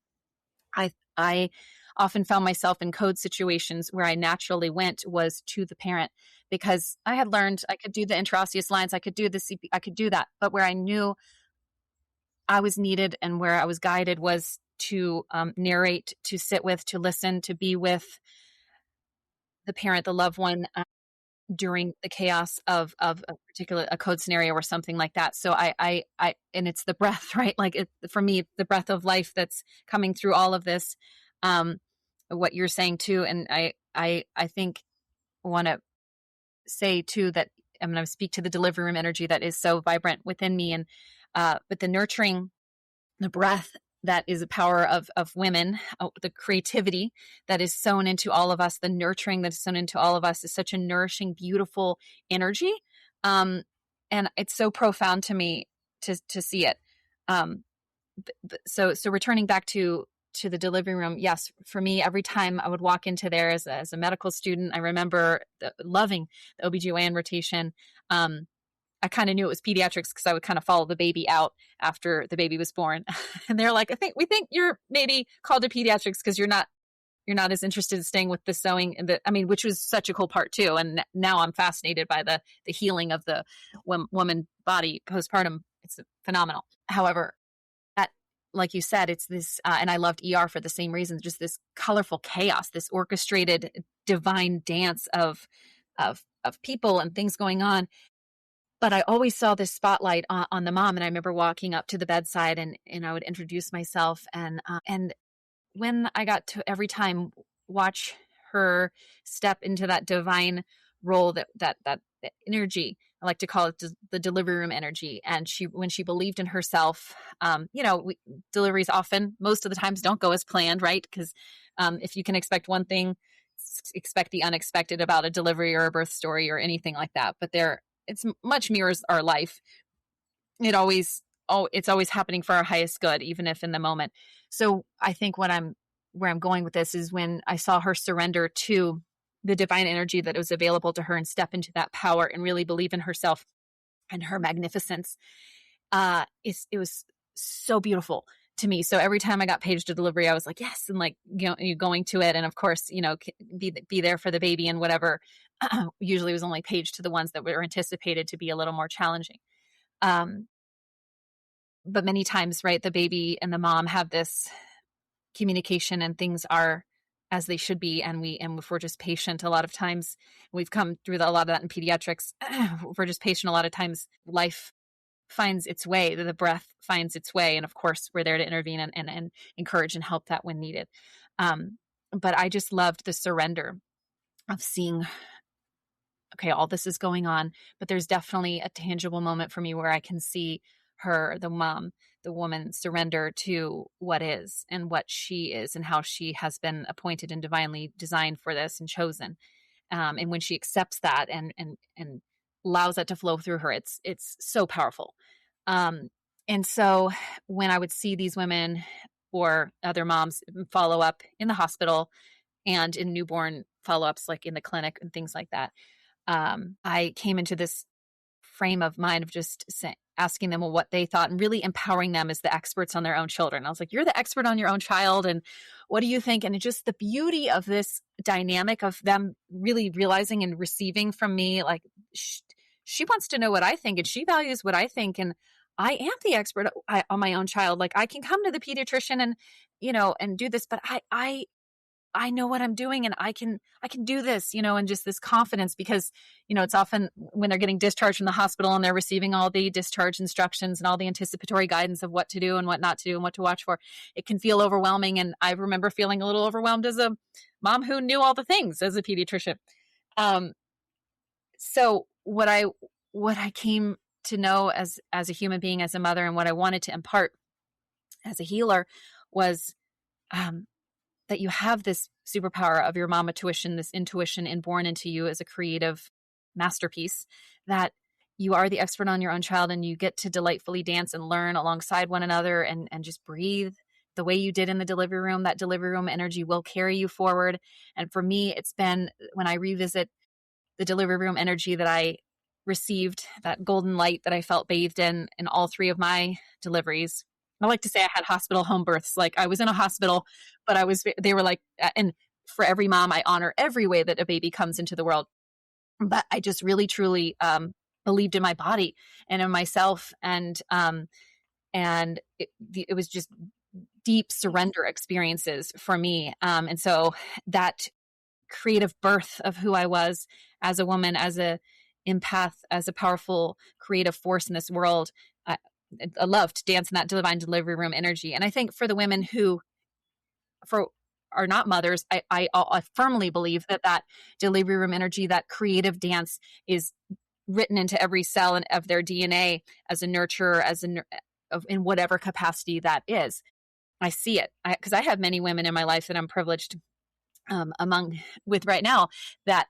[SPEAKER 1] I often found myself in code situations where I naturally went was to the parent, because I had learned I could do the intraosseous lines, I could do the CP, I could do that, but where I knew I was needed and where I was guided was to narrate, to sit with, to listen, to be with the parent, the loved one, during the chaos of a code scenario or something like that. So I and it's the breath, right? Like for me, the breath of life that's coming through all of this, what you're saying too. And I think want to say too that I'm going to speak to the delivery room energy that is so vibrant within me. And but the nurturing, the breath that is a power of women, the creativity that is sown into all of us, the nurturing that is sown into all of us is such a nourishing, beautiful energy. And it's so profound to me to see it. So returning back to the delivery room, yes, for me, every time I would walk into there as a medical student, I remember loving the OBGYN rotation. I kind of knew it was pediatrics because I would kind of follow the baby out after the baby was born. And they're like, we think you're maybe called to pediatrics because you're not as interested in staying with the sewing, and which was such a cool part too. And now I'm fascinated by the healing of the woman body postpartum. It's phenomenal. However, like you said, it's this, and I loved ER for the same reason, just this colorful chaos, this orchestrated divine dance of people and things going on. But I always saw this spotlight on the mom. And I remember walking up to the bedside and I would introduce myself. And when I got to every time watch her step into that divine role, that energy, I like to call it the delivery room energy. And when she believed in herself, deliveries often, most of the times, don't go as planned, right? Because if you can expect one thing, expect the unexpected about a delivery or a birth story or anything like that. But it's much mirrors our life. It's always happening for our highest good, even if in the moment. So I think where I'm going with this is when I saw her surrender to the divine energy that was available to her and step into that power and really believe in herself and her magnificence. It was so beautiful to me. So every time I got paged to delivery, I was like, yes. And like, you going to it. And of course, be there for the baby and whatever. Usually was only paged to the ones that were anticipated to be a little more challenging. But many times, right, the baby and the mom have this communication and things are as they should be. And if we're just patient, a lot of times we've come through a lot of that in pediatrics. If we're just patient, a lot of times life finds its way, the breath finds its way. And of course, we're there to intervene and encourage and help that when needed. But I just loved the surrender of seeing, okay, all this is going on, but there's definitely a tangible moment for me where I can see her, the mom, the woman, surrender to what is and what she is and how she has been appointed and divinely designed for this and chosen. And when she accepts that and allows that to flow through her, it's so powerful. And so when I would see these women or other moms follow up in the hospital and in newborn follow-ups, like in the clinic and things like that, I came into this frame of mind of just asking them what they thought and really empowering them as the experts on their own children. I was like, you're the expert on your own child. And what do you think? And just the beauty of this dynamic of them really realizing and receiving from me, like she wants to know what I think and she values what I think. And I am the expert on my own child. Like I can come to the pediatrician and, and do this, but I know what I'm doing and I can do this, and just this confidence because, it's often when they're getting discharged from the hospital and they're receiving all the discharge instructions and all the anticipatory guidance of what to do and what not to do and what to watch for, it can feel overwhelming. And I remember feeling a little overwhelmed as a mom who knew all the things as a pediatrician. So what I came to know as a human being, as a mother, and what I wanted to impart as a healer was, that you have this superpower of your mama tuition, this intuition inborn into you as a creative masterpiece, that you are the expert on your own child and you get to delightfully dance and learn alongside one another and just breathe the way you did in the delivery room. That delivery room energy will carry you forward. And for me, it's been when I revisit the delivery room energy that I received, that golden light that I felt bathed in all three of my deliveries. I like to say I had hospital home births. Like I was in a hospital, but they were like, and for every mom, I honor every way that a baby comes into the world. But I just really, truly believed in my body and in myself. And it was just deep surrender experiences for me. And so that creative birth of who I was as a woman, as a empath, as a powerful creative force in this world, I love to dance in that divine delivery room energy. And I think for the women who are not mothers, I firmly believe that delivery room energy, that creative dance is written into every cell of their DNA as a nurturer, in whatever capacity that is. I see it because I have many women in my life that I'm privileged with right now that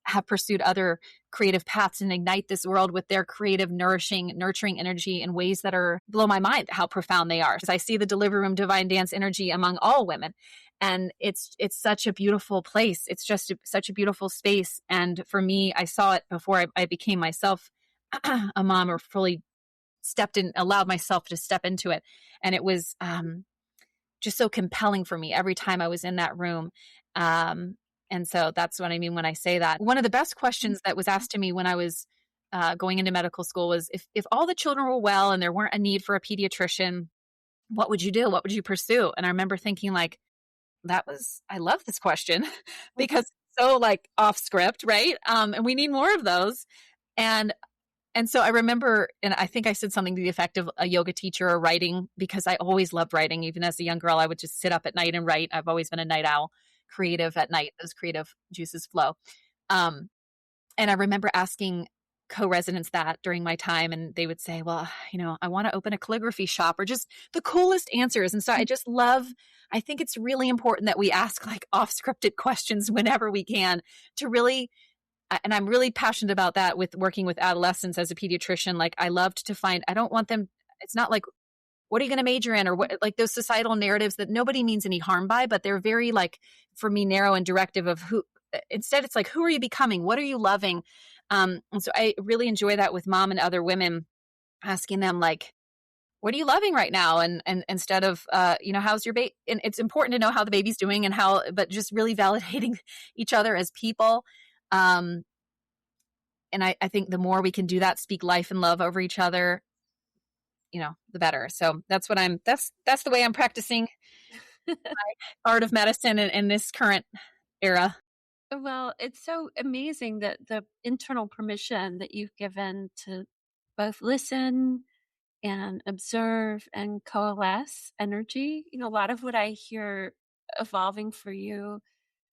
[SPEAKER 1] have pursued other creative paths and ignite this world with their creative, nurturing energy in ways that blow my mind how profound they are. Because I see the delivery room divine dance energy among all women. And it's such a beautiful place. It's just such a beautiful space. And for me, I saw it before I became myself a mom or fully allowed myself to step into it. And it was just so compelling for me every time I was in that room. And so that's what I mean when I say that. One of the best questions that was asked to me when I was going into medical school was, if all the children were well and there weren't a need for a pediatrician, what would you do? What would you pursue? And I remember thinking like, I love this question because it's so like off script, right? And we need more of those. And so I remember, and I think I said something to the effect of a yoga teacher or writing, because I always loved writing. Even as a young girl, I would just sit up at night and write. I've always been a night owl. Creative at night, those creative juices flow. And I remember asking co-residents that during my time, and they would say, well, I want to open a calligraphy shop, or just the coolest answers. And so I think it's really important that we ask like off-scripted questions whenever we can to really, and I'm really passionate about that with working with adolescents as a pediatrician. Like I loved to find, I don't want them, it's not like, what are you going to major in? Or what, like those societal narratives that nobody means any harm by, but they're very like, for me, narrow and directive of instead it's like, who are you becoming? What are you loving? And so I really enjoy that with mom and other women, asking them like, what are you loving right now? And instead of, how's your baby? And it's important to know how the baby's doing but just really validating each other as people. And I think the more we can do that, speak life and love over each other, the better. So that's the way I'm practicing art of medicine in this current era.
[SPEAKER 2] Well, it's so amazing that the internal permission that you've given to both listen and observe and coalesce energy. A lot of what I hear evolving for you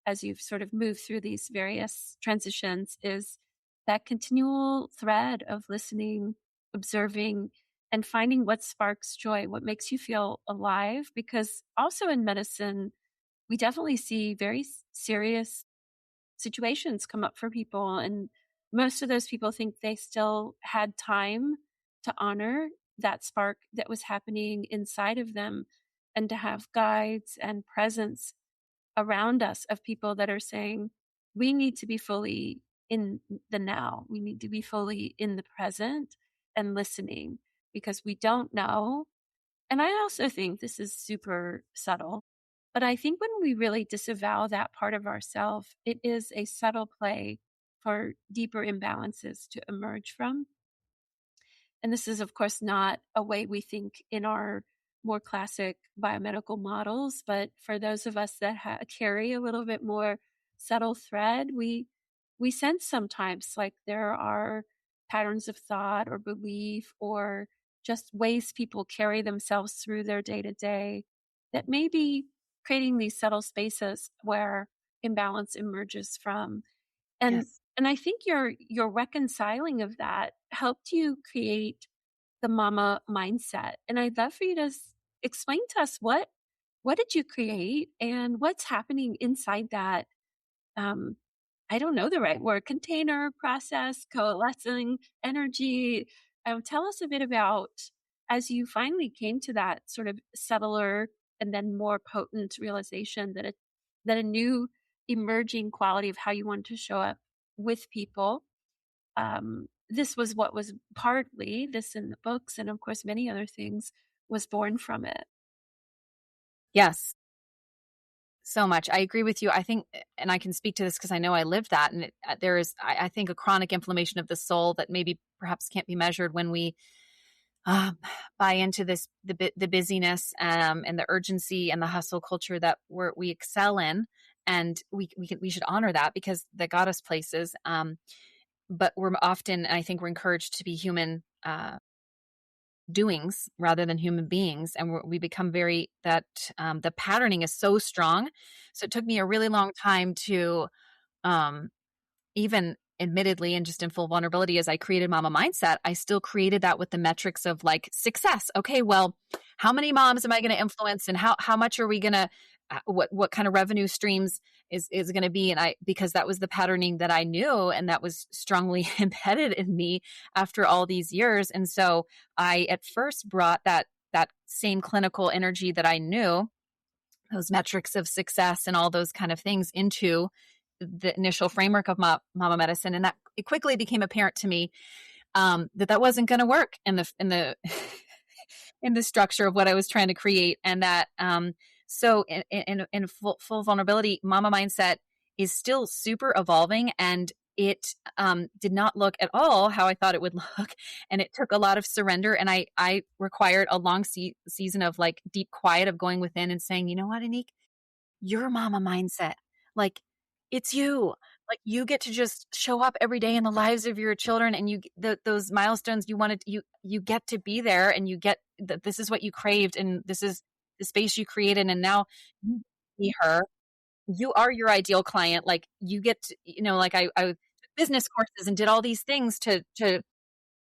[SPEAKER 2] as you've sort of moved through these various transitions is that continual thread of listening, observing, and finding what sparks joy, what makes you feel alive. Because also in medicine, we definitely see very serious situations come up for people. And most of those people think they still had time to honor that spark that was happening inside of them and to have guides and presence around us of people that are saying, we need to be fully in the now. We need to be fully in the present and listening because we don't know. And I also think this is super subtle, but I think when we really disavow that part of ourself, it is a subtle play for deeper imbalances to emerge from. And this is, of course, not a way we think in our more classic biomedical models, but for those of us that carry a little bit more subtle thread, we sense sometimes like there are patterns of thought or belief or just ways people carry themselves through their day to day that may be creating these subtle spaces where imbalance emerges from. And
[SPEAKER 1] Yes.
[SPEAKER 2] and I think your reconciling of that helped you create the mama mindset. And I'd love for you to explain to us what did you create and what's happening inside that um I don't know the right word, container, process, coalescing, energy. Tell us a bit about as you finally came to that sort of subtler and then more potent realization that a new emerging quality of how you wanted to show up with people. This was what was partly this in the books, and of course, many other things was born from it.
[SPEAKER 1] Yes. So much. I agree with you. I think, and I can speak to this because I know I lived that. And there is, I think, a chronic inflammation of the soul that maybe perhaps can't be measured when we buy into the busyness and the urgency and the hustle culture that we excel in, and we should honor that because that got us places. But we're often, I think, we're encouraged to be human doings rather than human beings, and we become very that the patterning is so strong. So it took me a really long time to even admittedly and just in full vulnerability, as I created mama mindset, I still created that with the metrics of like success. Okay, well, how many moms am I going to influence, and how much are we going to what kind of revenue streams is going to be? And because that was the patterning that I knew, and that was strongly embedded in me after all these years. And so I at first brought that same clinical energy that I knew, those metrics of success and all those kind of things, into the initial framework of mama medicine. And that it quickly became apparent to me that wasn't going to work in the in the structure of what I was trying to create. And that so in full vulnerability, mama mindset is still super evolving, and it did not look at all how I thought it would look. And it took a lot of surrender. And I required a long season of like deep quiet, of going within and saying, you know what, Anik, your mama mindset, like it's you. Like you get to just show up every day in the lives of your children, and those milestones you wanted, you get to be there, and you get that this is what you craved, and this is the space you created, and now you be her. You are your ideal client. Like you get to, like I took business courses and did all these things to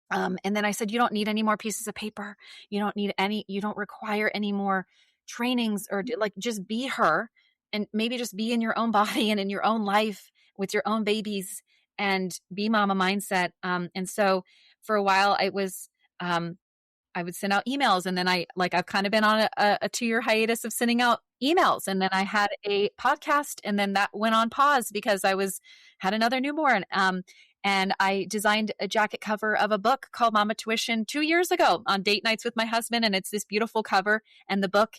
[SPEAKER 1] and then I said, you don't need any more pieces of paper. You don't require any more trainings, or like just be her, and maybe just be in your own body and in your own life with your own babies, and be mama mindset. And so for a while I would send out emails, and then I've kind of been on a 2-year hiatus of sending out emails. And then I had a podcast, and then that went on pause because I had another newborn. And I designed a jacket cover of a book called Mama Tuition 2 years ago on date nights with my husband. And it's this beautiful cover. And the book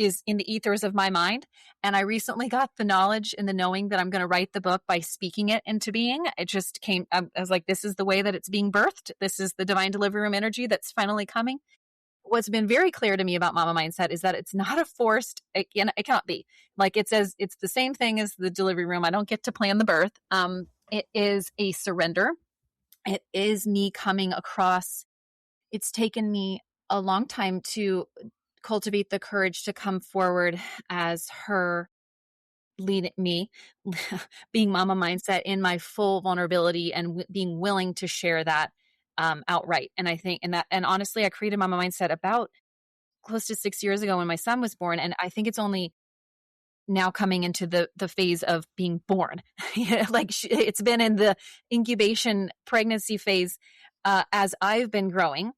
[SPEAKER 1] is in the ethers of my mind. And I recently got the knowledge and the knowing that I'm going to write the book by speaking it into being. It just came, I was like, this is the way that it's being birthed. This is the divine delivery room energy that's finally coming. What's been very clear to me about Mama Mindset is that it's not a forced, it cannot be. Like it says, it's the same thing as the delivery room. I don't get to plan the birth. It is a surrender. It is me coming across. It's taken me a long time to cultivate the courage to come forward as her lead me, being Mama Mindset in my full vulnerability and being willing to share that outright. And I think, and honestly, I created Mama Mindset about close to 6 years ago when my son was born. And I think it's only now coming into the phase of being born. Like it's been in the incubation pregnancy phase as I've been growing.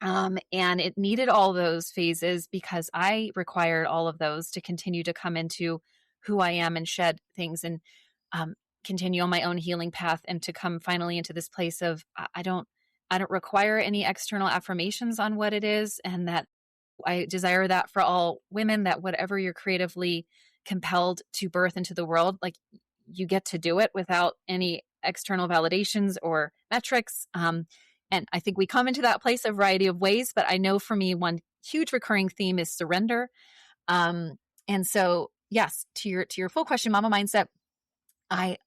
[SPEAKER 1] And it needed all those phases because I required all of those to continue to come into who I am and shed things and continue on my own healing path and to come finally into this place of I don't require any external affirmations on what it is, and that I desire that for all women, that whatever you're creatively compelled to birth into the world, like you get to do it without any external validations or metrics. And I think we come into that place a variety of ways, but I know for me, one huge recurring theme is surrender. And so, yes, to your full question, Mama Mindset, I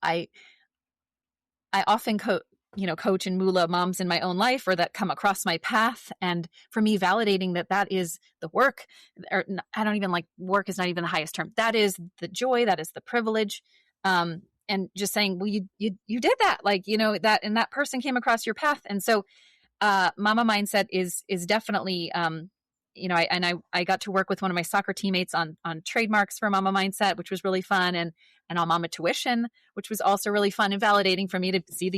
[SPEAKER 1] often coach and moolah moms in my own life or that come across my path. And for me, validating that is the work, or I don't even like work is not even the highest term. That is the joy, that is the privilege. And just saying, well, you did that, like, that, and that person came across your path. And so, Mama Mindset is definitely, I got to work with one of my soccer teammates on trademarks for Mama Mindset, which was really fun, and on Mama Tuition, which was also really fun and validating for me to see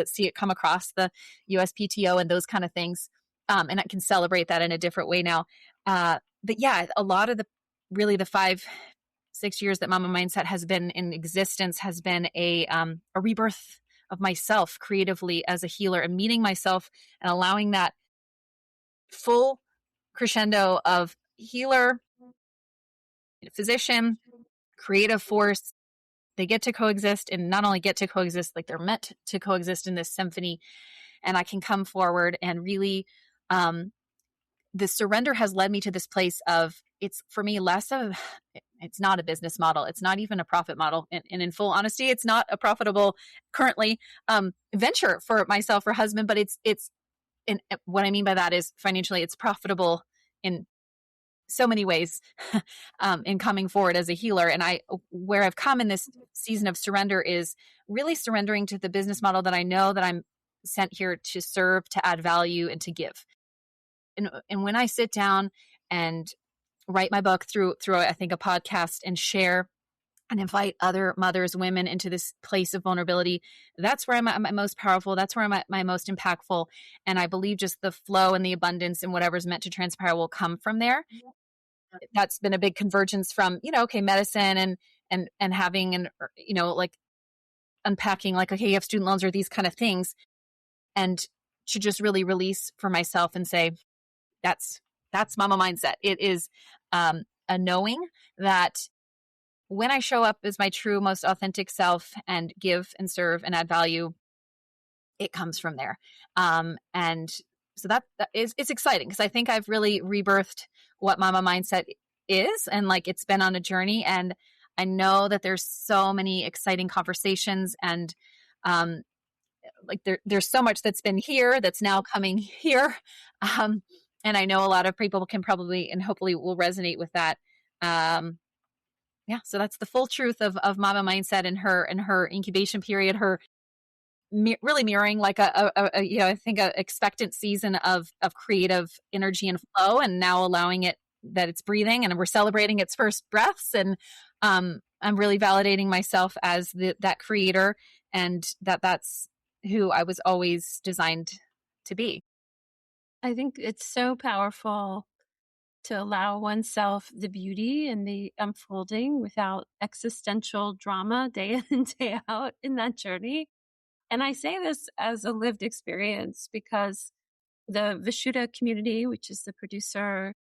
[SPEAKER 1] see it come across the USPTO and those kind of things. And I can celebrate that in a different way now. But yeah, a lot of the 5-6 years that Mama Mindset has been in existence has been a rebirth of myself creatively as a healer, and meeting myself and allowing that full crescendo of healer, physician, creative force. They get to coexist, and not only get to coexist, like they're meant to coexist in this symphony. And I can come forward and really, the surrender has led me to this place of, it's for me less of, it's not a business model. It's not even a profit model. And in full honesty, it's not a profitable currently venture for myself or husband, but it's, and what I mean by that is financially, it's profitable in so many ways in coming forward as a healer. And where I've come in this season of surrender is really surrendering to the business model that I know that I'm sent here to serve, to add value, and to give. And when I sit down and write my book through I think a podcast, and share and invite other mothers, women into this place of vulnerability, that's where I'm at my most powerful. That's where I'm at my most impactful. And I believe just the flow and the abundance and whatever's meant to transpire will come from there. That's been a big convergence from, medicine and having, and, like unpacking, like, okay, you have student loans or these kind of things. And to just really release for myself and say, that's Mama Mindset. It is a knowing that when I show up as my true, most authentic self and give and serve and add value, it comes from there. And so it's exciting, because I think I've really rebirthed what Mama Mindset is, and like it's been on a journey. And I know that there's so many exciting conversations, and like there's so much that's been here that's now coming here. And I know a lot of people can probably and hopefully will resonate with that. Yeah, so that's the full truth of Mama Mindset and her incubation period, her really mirroring like I think a expectant season of creative energy and flow, and now allowing it that it's breathing, and we're celebrating its first breaths. And I'm really validating myself as that creator, and that's who I was always designed to be.
[SPEAKER 2] I think it's so powerful to allow oneself the beauty and the unfolding without existential drama day in and day out in that journey. And I say this as a lived experience, because the Vishuddha community, which is the producer,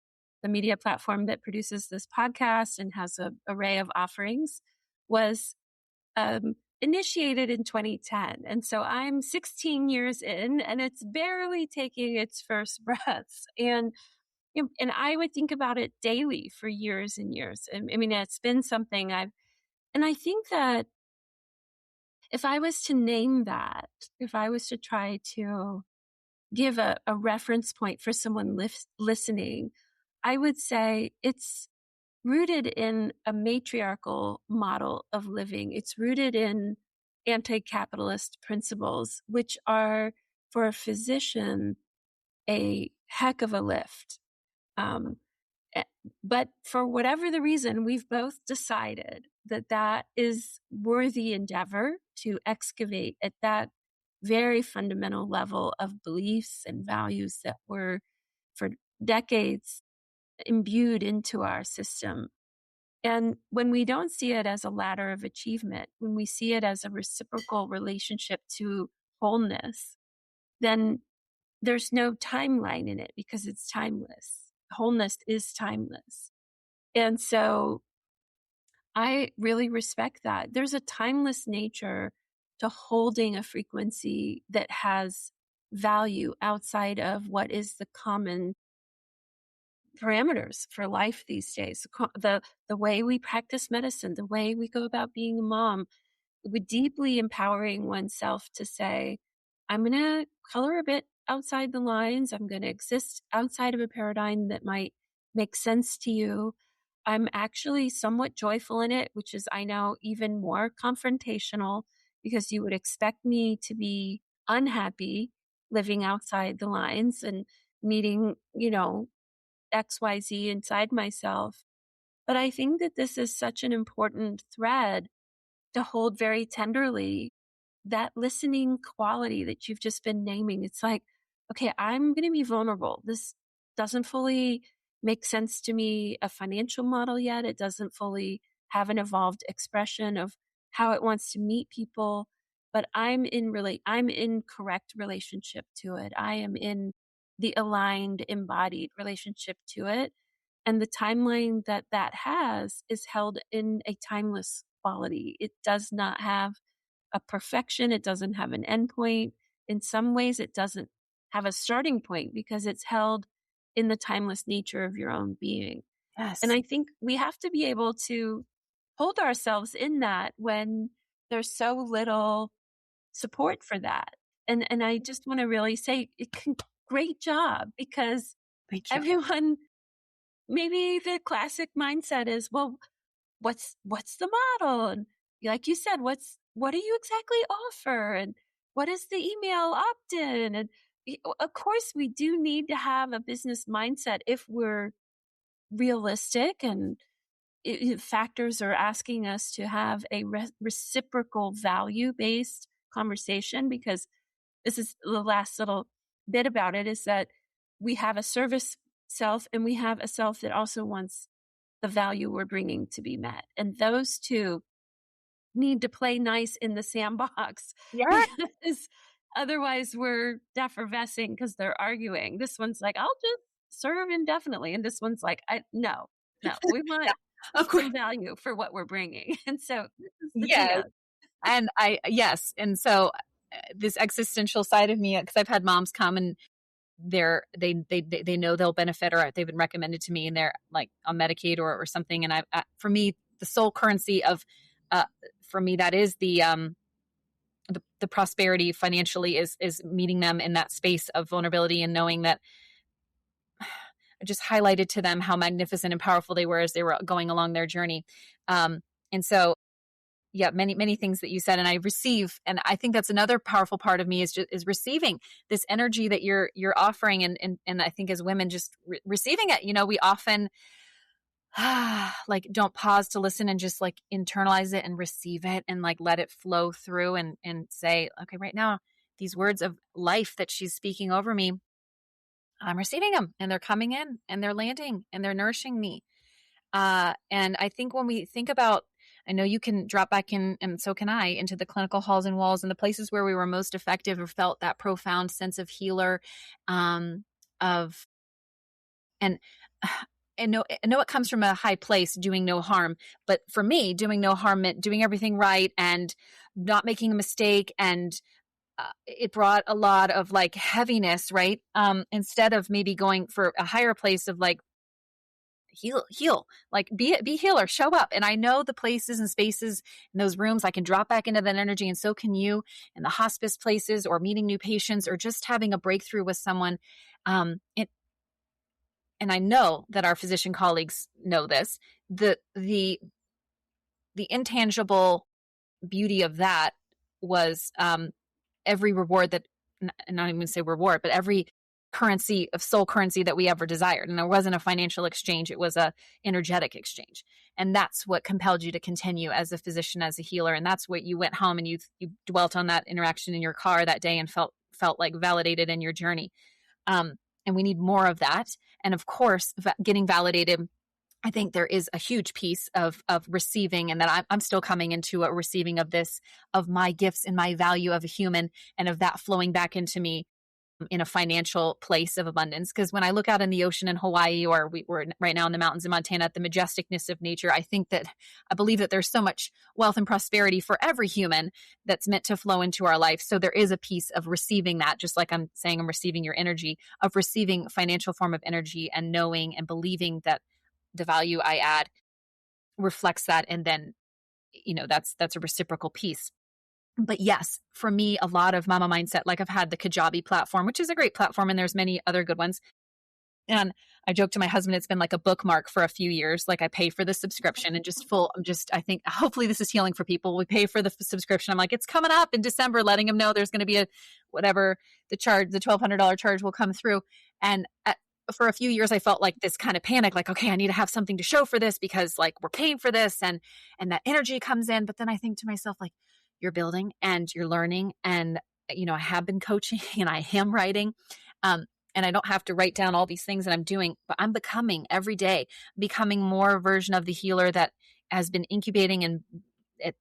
[SPEAKER 2] the media platform that produces this podcast and has an array of offerings, was initiated in 2010. And so I'm 16 years in, and it's barely taking its first breaths. And and I would think about it daily for years and years. I mean, it's been something and I think that if I was to name that, if I was to try to give a reference point for someone listening, I would say it's rooted in a matriarchal model of living. It's rooted in anti-capitalist principles, which are, for a physician, a heck of a lift. But for whatever the reason, we've both decided that that is worthy endeavor to excavate at that very fundamental level of beliefs and values that were for decades imbued into our system. And when we don't see it as a ladder of achievement, when we see it as a reciprocal relationship to wholeness, then there's no timeline in it because it's timeless. Wholeness is timeless. And so I really respect that. There's a timeless nature to holding a frequency that has value outside of what is the common parameters for life these days. The way we practice medicine, the way we go about being a mom, with deeply empowering oneself to say, I'm going to color a bit outside the lines. I'm going to exist outside of a paradigm that might make sense to you. I'm actually somewhat joyful in it, which is, I know, even more confrontational because you would expect me to be unhappy living outside the lines and meeting, XYZ inside myself. But I think that this is such an important thread to hold very tenderly, that listening quality that you've just been naming. It's like, okay, I'm going to be vulnerable. This doesn't fully make sense to me, a financial model yet. It doesn't fully have an evolved expression of how it wants to meet people, but I'm in correct relationship to it. I am in the aligned, embodied relationship to it. And the timeline that has is held in a timeless quality. It does not have a perfection. It doesn't have an endpoint. In some ways, it doesn't have a starting point because it's held in the timeless nature of your own being.
[SPEAKER 1] Yes.
[SPEAKER 2] And I think we have to be able to hold ourselves in that when there's so little support for that. And I just want to really say, great job, because
[SPEAKER 1] Thank you.
[SPEAKER 2] everyone, maybe the classic mindset is, well, what's the model? And like you said, what do you exactly offer? And what is the email opt-in? And of course, we do need to have a business mindset if we're realistic, and factors are asking us to have a reciprocal value-based conversation, because this is the last little bit about it, is that we have a service self and we have a self that also wants the value we're bringing to be met. And those two need to play nice in the sandbox.
[SPEAKER 1] Yeah.
[SPEAKER 2] Because otherwise we're effervescing because they're arguing. This one's like, I'll just serve indefinitely. And this one's like, no, we want
[SPEAKER 1] Of course.
[SPEAKER 2] some value for what we're bringing. And so this is the
[SPEAKER 1] Yes.
[SPEAKER 2] dance.
[SPEAKER 1] Yes. And so this existential side of me, because I've had moms come and they know they'll benefit, or they've been recommended to me and they're like on Medicaid or something. And for me, the soul currency of, for me, that is the prosperity financially is meeting them in that space of vulnerability and knowing that I just highlighted to them how magnificent and powerful they were as they were going along their journey. And so, yeah, many things that you said, and I receive, and I think that's another powerful part of me is receiving this energy that you're offering, and I think as women, just receiving it. We often like don't pause to listen and just like internalize it and receive it and like let it flow through and say, okay, right now, these words of life that she's speaking over me, I'm receiving them, and they're coming in and they're landing and they're nourishing me. And I think when we think about, I know you can drop back in, and so can I, into the clinical halls and walls and the places where we were most effective or felt that profound sense of healer, and I know it comes from a high place, doing no harm. But for me, doing no harm meant doing everything right and not making a mistake. And it brought a lot of like heaviness, right? Instead of maybe going for a higher place of like, heal, like be healer, show up. And I know the places and spaces in those rooms, I can drop back into that energy. And so can you, in the hospice places or meeting new patients or just having a breakthrough with someone. And I know that our physician colleagues know this, the intangible beauty of that was every reward that, not even say reward, but every currency of soul currency that we ever desired. And it wasn't a financial exchange. It was a energetic exchange. And that's what compelled you to continue as a physician, as a healer. And that's what you went home and you dwelt on that interaction in your car that day and felt like validated in your journey. And we need more of that. And of course, getting validated, I think there is a huge piece of receiving, and that I'm still coming into a receiving of this, of my gifts and my value of a human, and of that flowing back into me in a financial place of abundance. Because when I look out in the ocean in Hawaii, or we're right now in the mountains in Montana, at the majesticness of nature, I believe that there's so much wealth and prosperity for every human that's meant to flow into our life. So there is a piece of receiving that, just like I'm saying, I'm receiving your energy, of receiving financial form of energy and knowing and believing that the value I add reflects that. And then, that's a reciprocal piece. But yes, for me, a lot of Mama Mindset, like I've had the Kajabi platform, which is a great platform, and there's many other good ones. And I joke to my husband, it's been like a bookmark for a few years. Like I pay for the subscription and I think hopefully this is healing for people. We pay for the subscription. I'm like, it's coming up in December, letting them know there's going to be whatever the $1,200 charge will come through. And for a few years, I felt like this kind of panic, like, okay, I need to have something to show for this because like we're paying for this, and that energy comes in. But then I think to myself, like, you're building and you're learning. And, I have been coaching and I am writing. And I don't have to write down all these things that I'm doing, but I'm becoming every day, becoming more version of the healer that has been incubating, and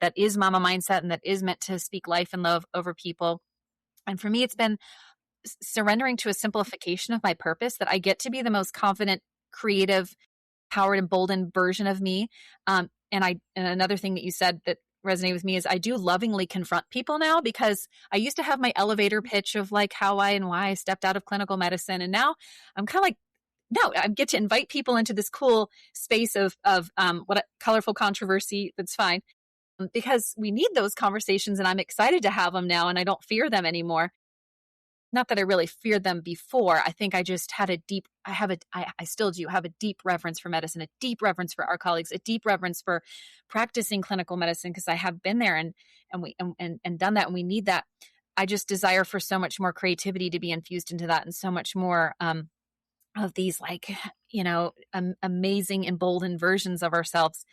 [SPEAKER 1] that is Mama Mindset, and that is meant to speak life and love over people. And for me, it's been surrendering to a simplification of my purpose, that I get to be the most confident, creative, powered, emboldened version of me. And another thing that you said that resonate with me is I do lovingly confront people now, because I used to have my elevator pitch of like how why I stepped out of clinical medicine. And now I'm kind of like, no, I get to invite people into this cool space of colorful controversy. That's fine, because we need those conversations, and I'm excited to have them now, and I don't fear them anymore. Not that I really feared them before. I think I just had I still do have a deep reverence for medicine, a deep reverence for our colleagues, a deep reverence for practicing clinical medicine, because I have been there and done that, and we need that. I just desire for so much more creativity to be infused into that, and so much more of these like, amazing, emboldened versions of ourselves,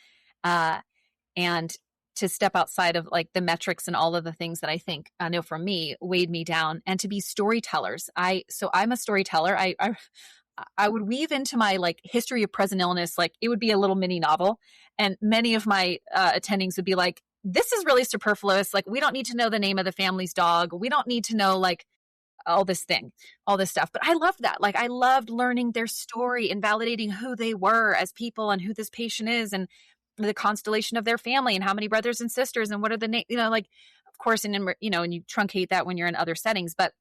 [SPEAKER 1] and to step outside of like the metrics and all of the things that I think, I know for me, weighed me down, and to be storytellers. So I'm a storyteller. I would weave into my like history of present illness, like it would be a little mini novel. And many of my attendings would be like, this is really superfluous. Like, we don't need to know the name of the family's dog. We don't need to know like all this stuff. But I loved that. Like, I loved learning their story and validating who they were as people and who this patient is, and the constellation of their family, and how many brothers and sisters, and what are the names, like, of course, and you truncate that when you're in other settings. But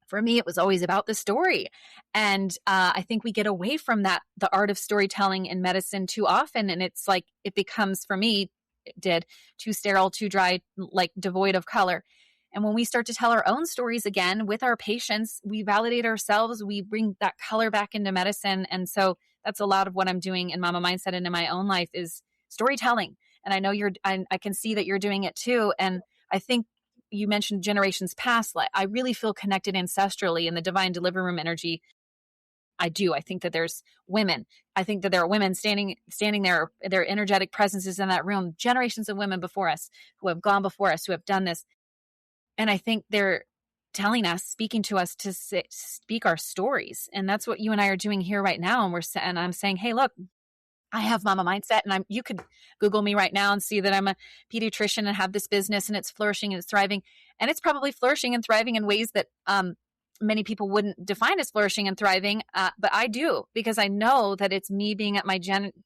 [SPEAKER 1] for me, it was always about the story. And I think we get away from that, the art of storytelling in medicine, too often. And it's like, it becomes, for me, it did, too sterile, too dry, like devoid of color. And when we start to tell our own stories again with our patients, we validate ourselves, we bring that color back into medicine. And so that's a lot of what I'm doing in Mama Mindset and in my own life, is storytelling. And I know I can see that you're doing it too. And I think you mentioned generations past. Like, I really feel connected ancestrally in the divine delivery room energy. I do. I think that there's women. I think that there are women standing there. Their energetic presences in that room, generations of women before us who have gone before us, who have done this. And I think they're telling us, speaking to us to speak our stories. And that's what you and I are doing here right now. And I'm saying, hey, look, I have Mama Mindset, and you could Google me right now and see that I'm a pediatrician and have this business, and it's flourishing and it's thriving, and it's probably flourishing and thriving in ways that many people wouldn't define as flourishing and thriving, but I do, because I know that it's me being at my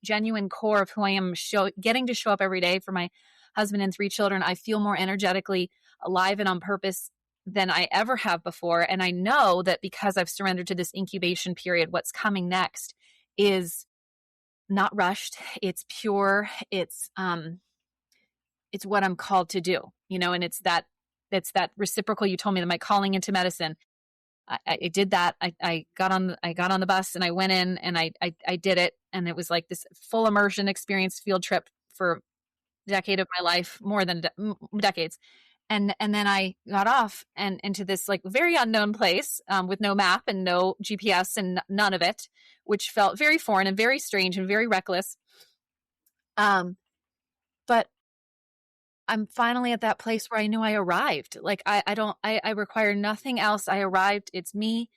[SPEAKER 1] genuine core of who I am, getting to show up every day for my husband and 3 children. I feel more energetically alive and on purpose than I ever have before. And I know that because I've surrendered to this incubation period, what's coming next is not rushed. It's pure. It's what I'm called to do, and it's that reciprocal. You told me that my calling into medicine. I did that. I got on the bus and I went in and I did it. And it was like this full immersion experience, field trip for a decade of my life, more than decades. And then I got off and into this like very unknown place, with no map and no GPS and none of it, which felt very foreign and very strange and very reckless. But I'm finally at that place where I knew I arrived. Like I require nothing else. I arrived. It's me.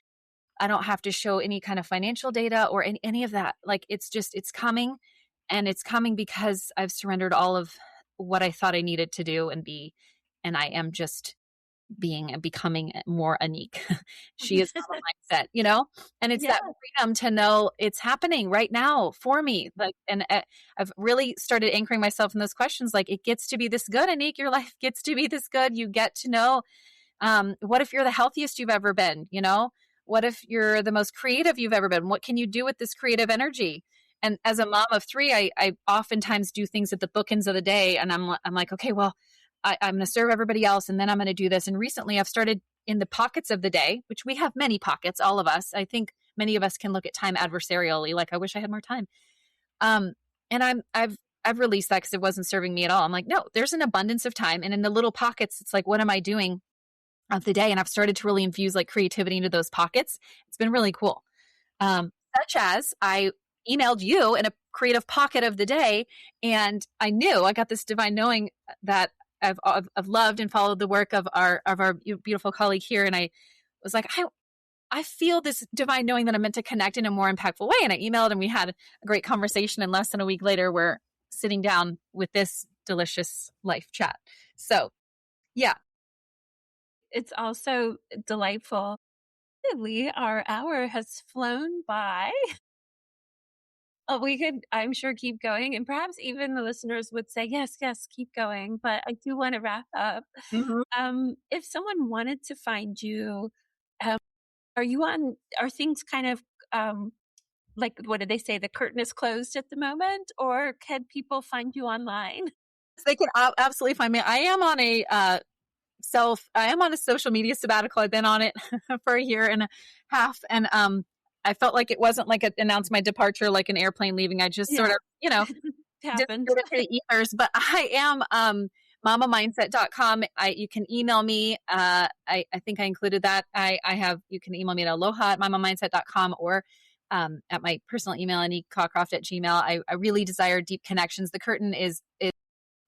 [SPEAKER 1] I don't have to show any kind of financial data or any of that. Like it's coming, and it's coming because I've surrendered all of what I thought I needed to do and be, and I am just being and becoming more Anik. She is Mama mindset, and it's that freedom to know it's happening right now for me. Like, and I've really started anchoring myself in those questions. Like, it gets to be this good, Anik. Your life gets to be this good. You get to know, what if you're the healthiest you've ever been? What if you're the most creative you've ever been? What can you do with this creative energy? And as a mom of 3, I oftentimes do things at the bookends of the day, and I'm like, okay, well, I'm going to serve everybody else, and then I'm going to do this. And recently I've started in the pockets of the day, which we have many pockets, all of us. I think many of us can look at time adversarially, like, I wish I had more time. And I've released that because it wasn't serving me at all. I'm like, no, there's an abundance of time. And in the little pockets, it's like, what am I doing of the day? And I've started to really infuse like creativity into those pockets. It's been really cool. Such as I emailed you in a creative pocket of the day, and I got this divine knowing that I've loved and followed the work of our beautiful colleague here. And I was like, I feel this divine knowing that I'm meant to connect in a more impactful way. And I emailed, and we had a great conversation. And less than a week later, we're sitting down with this delicious life chat. So yeah.
[SPEAKER 2] It's also delightful. Our hour has flown by. We could, I'm sure, keep going. And perhaps even the listeners would say, yes, keep going. But I do want to wrap up.
[SPEAKER 1] Mm-hmm.
[SPEAKER 2] If someone wanted to find you, are things kind of like, what did they say? The curtain is closed at the moment, or can people find you online?
[SPEAKER 1] They can absolutely find me. I am on a social media sabbatical. I've been on it for a year and a half. And, I felt like it wasn't like announced my departure, like an airplane leaving. I just sort of,
[SPEAKER 2] happened
[SPEAKER 1] to the ethers. But I am mamamindset.com. You can email me. I think I included that. You can email me at aloha at mamamindset.com, or at my personal email, Anik Cockroft at gmail. I really desire deep connections. The curtain is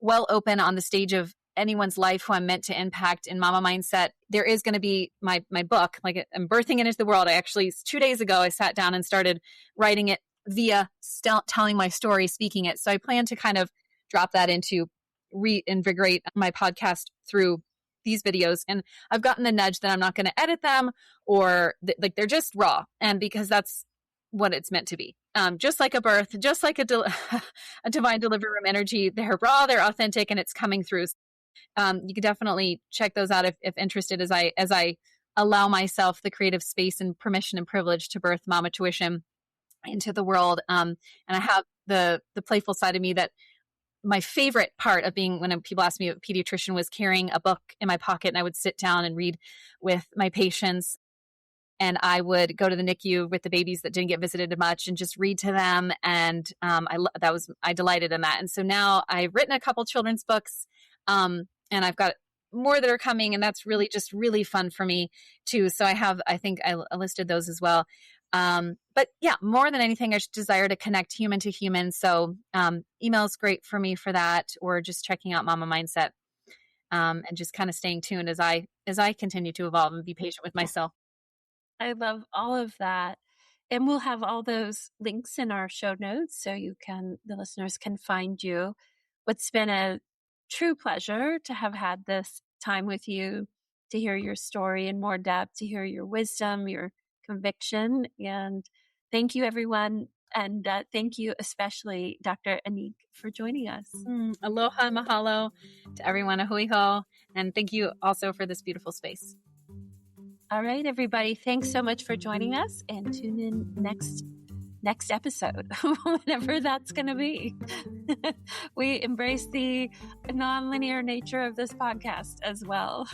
[SPEAKER 1] well open on the stage of anyone's life who I'm meant to impact in Mama Mindset. There is going to be my book, like I'm birthing it into the world. 2 days ago, I sat down and started writing it via telling my story, speaking it. So I plan to kind of drop that into reinvigorate my podcast through these videos. And I've gotten the nudge that I'm not going to edit them, or like they're just raw. And because that's what it's meant to be. Just like a birth, just like a divine delivery room energy, they're raw, they're authentic, and it's coming through. You can definitely check those out if interested, as I allow myself the creative space and permission and privilege to birth Mama Tuition into the world. And I have the playful side of me that my favorite part of being, when people ask me about pediatrician, was carrying a book in my pocket, and I would sit down and read with my patients. And I would go to the NICU with the babies that didn't get visited much and just read to them. And I delighted in that. And so now I've written a couple children's books, and I've got more that are coming, and that's really just really fun for me too. So I think I listed those as well. But yeah, more than anything, I just desire to connect human to human. So email is great for me for that, or just checking out Mama Mindset, and just kind of staying tuned as I continue to evolve and be patient with myself.
[SPEAKER 2] I love all of that. And we'll have all those links in our show notes so the listeners can find you. It's been a true pleasure to have had this time with you. to hear your story in more depth, to hear your wisdom, your conviction. And thank you, everyone. And thank you especially, Dr. Anik, for joining us.
[SPEAKER 1] Aloha and mahalo to everyone. A hui ho. And thank you also for this beautiful space.
[SPEAKER 2] All right, everybody. Thanks so much for joining us, and tune in next episode, whenever that's going to be. We embrace the nonlinear nature of this podcast as well.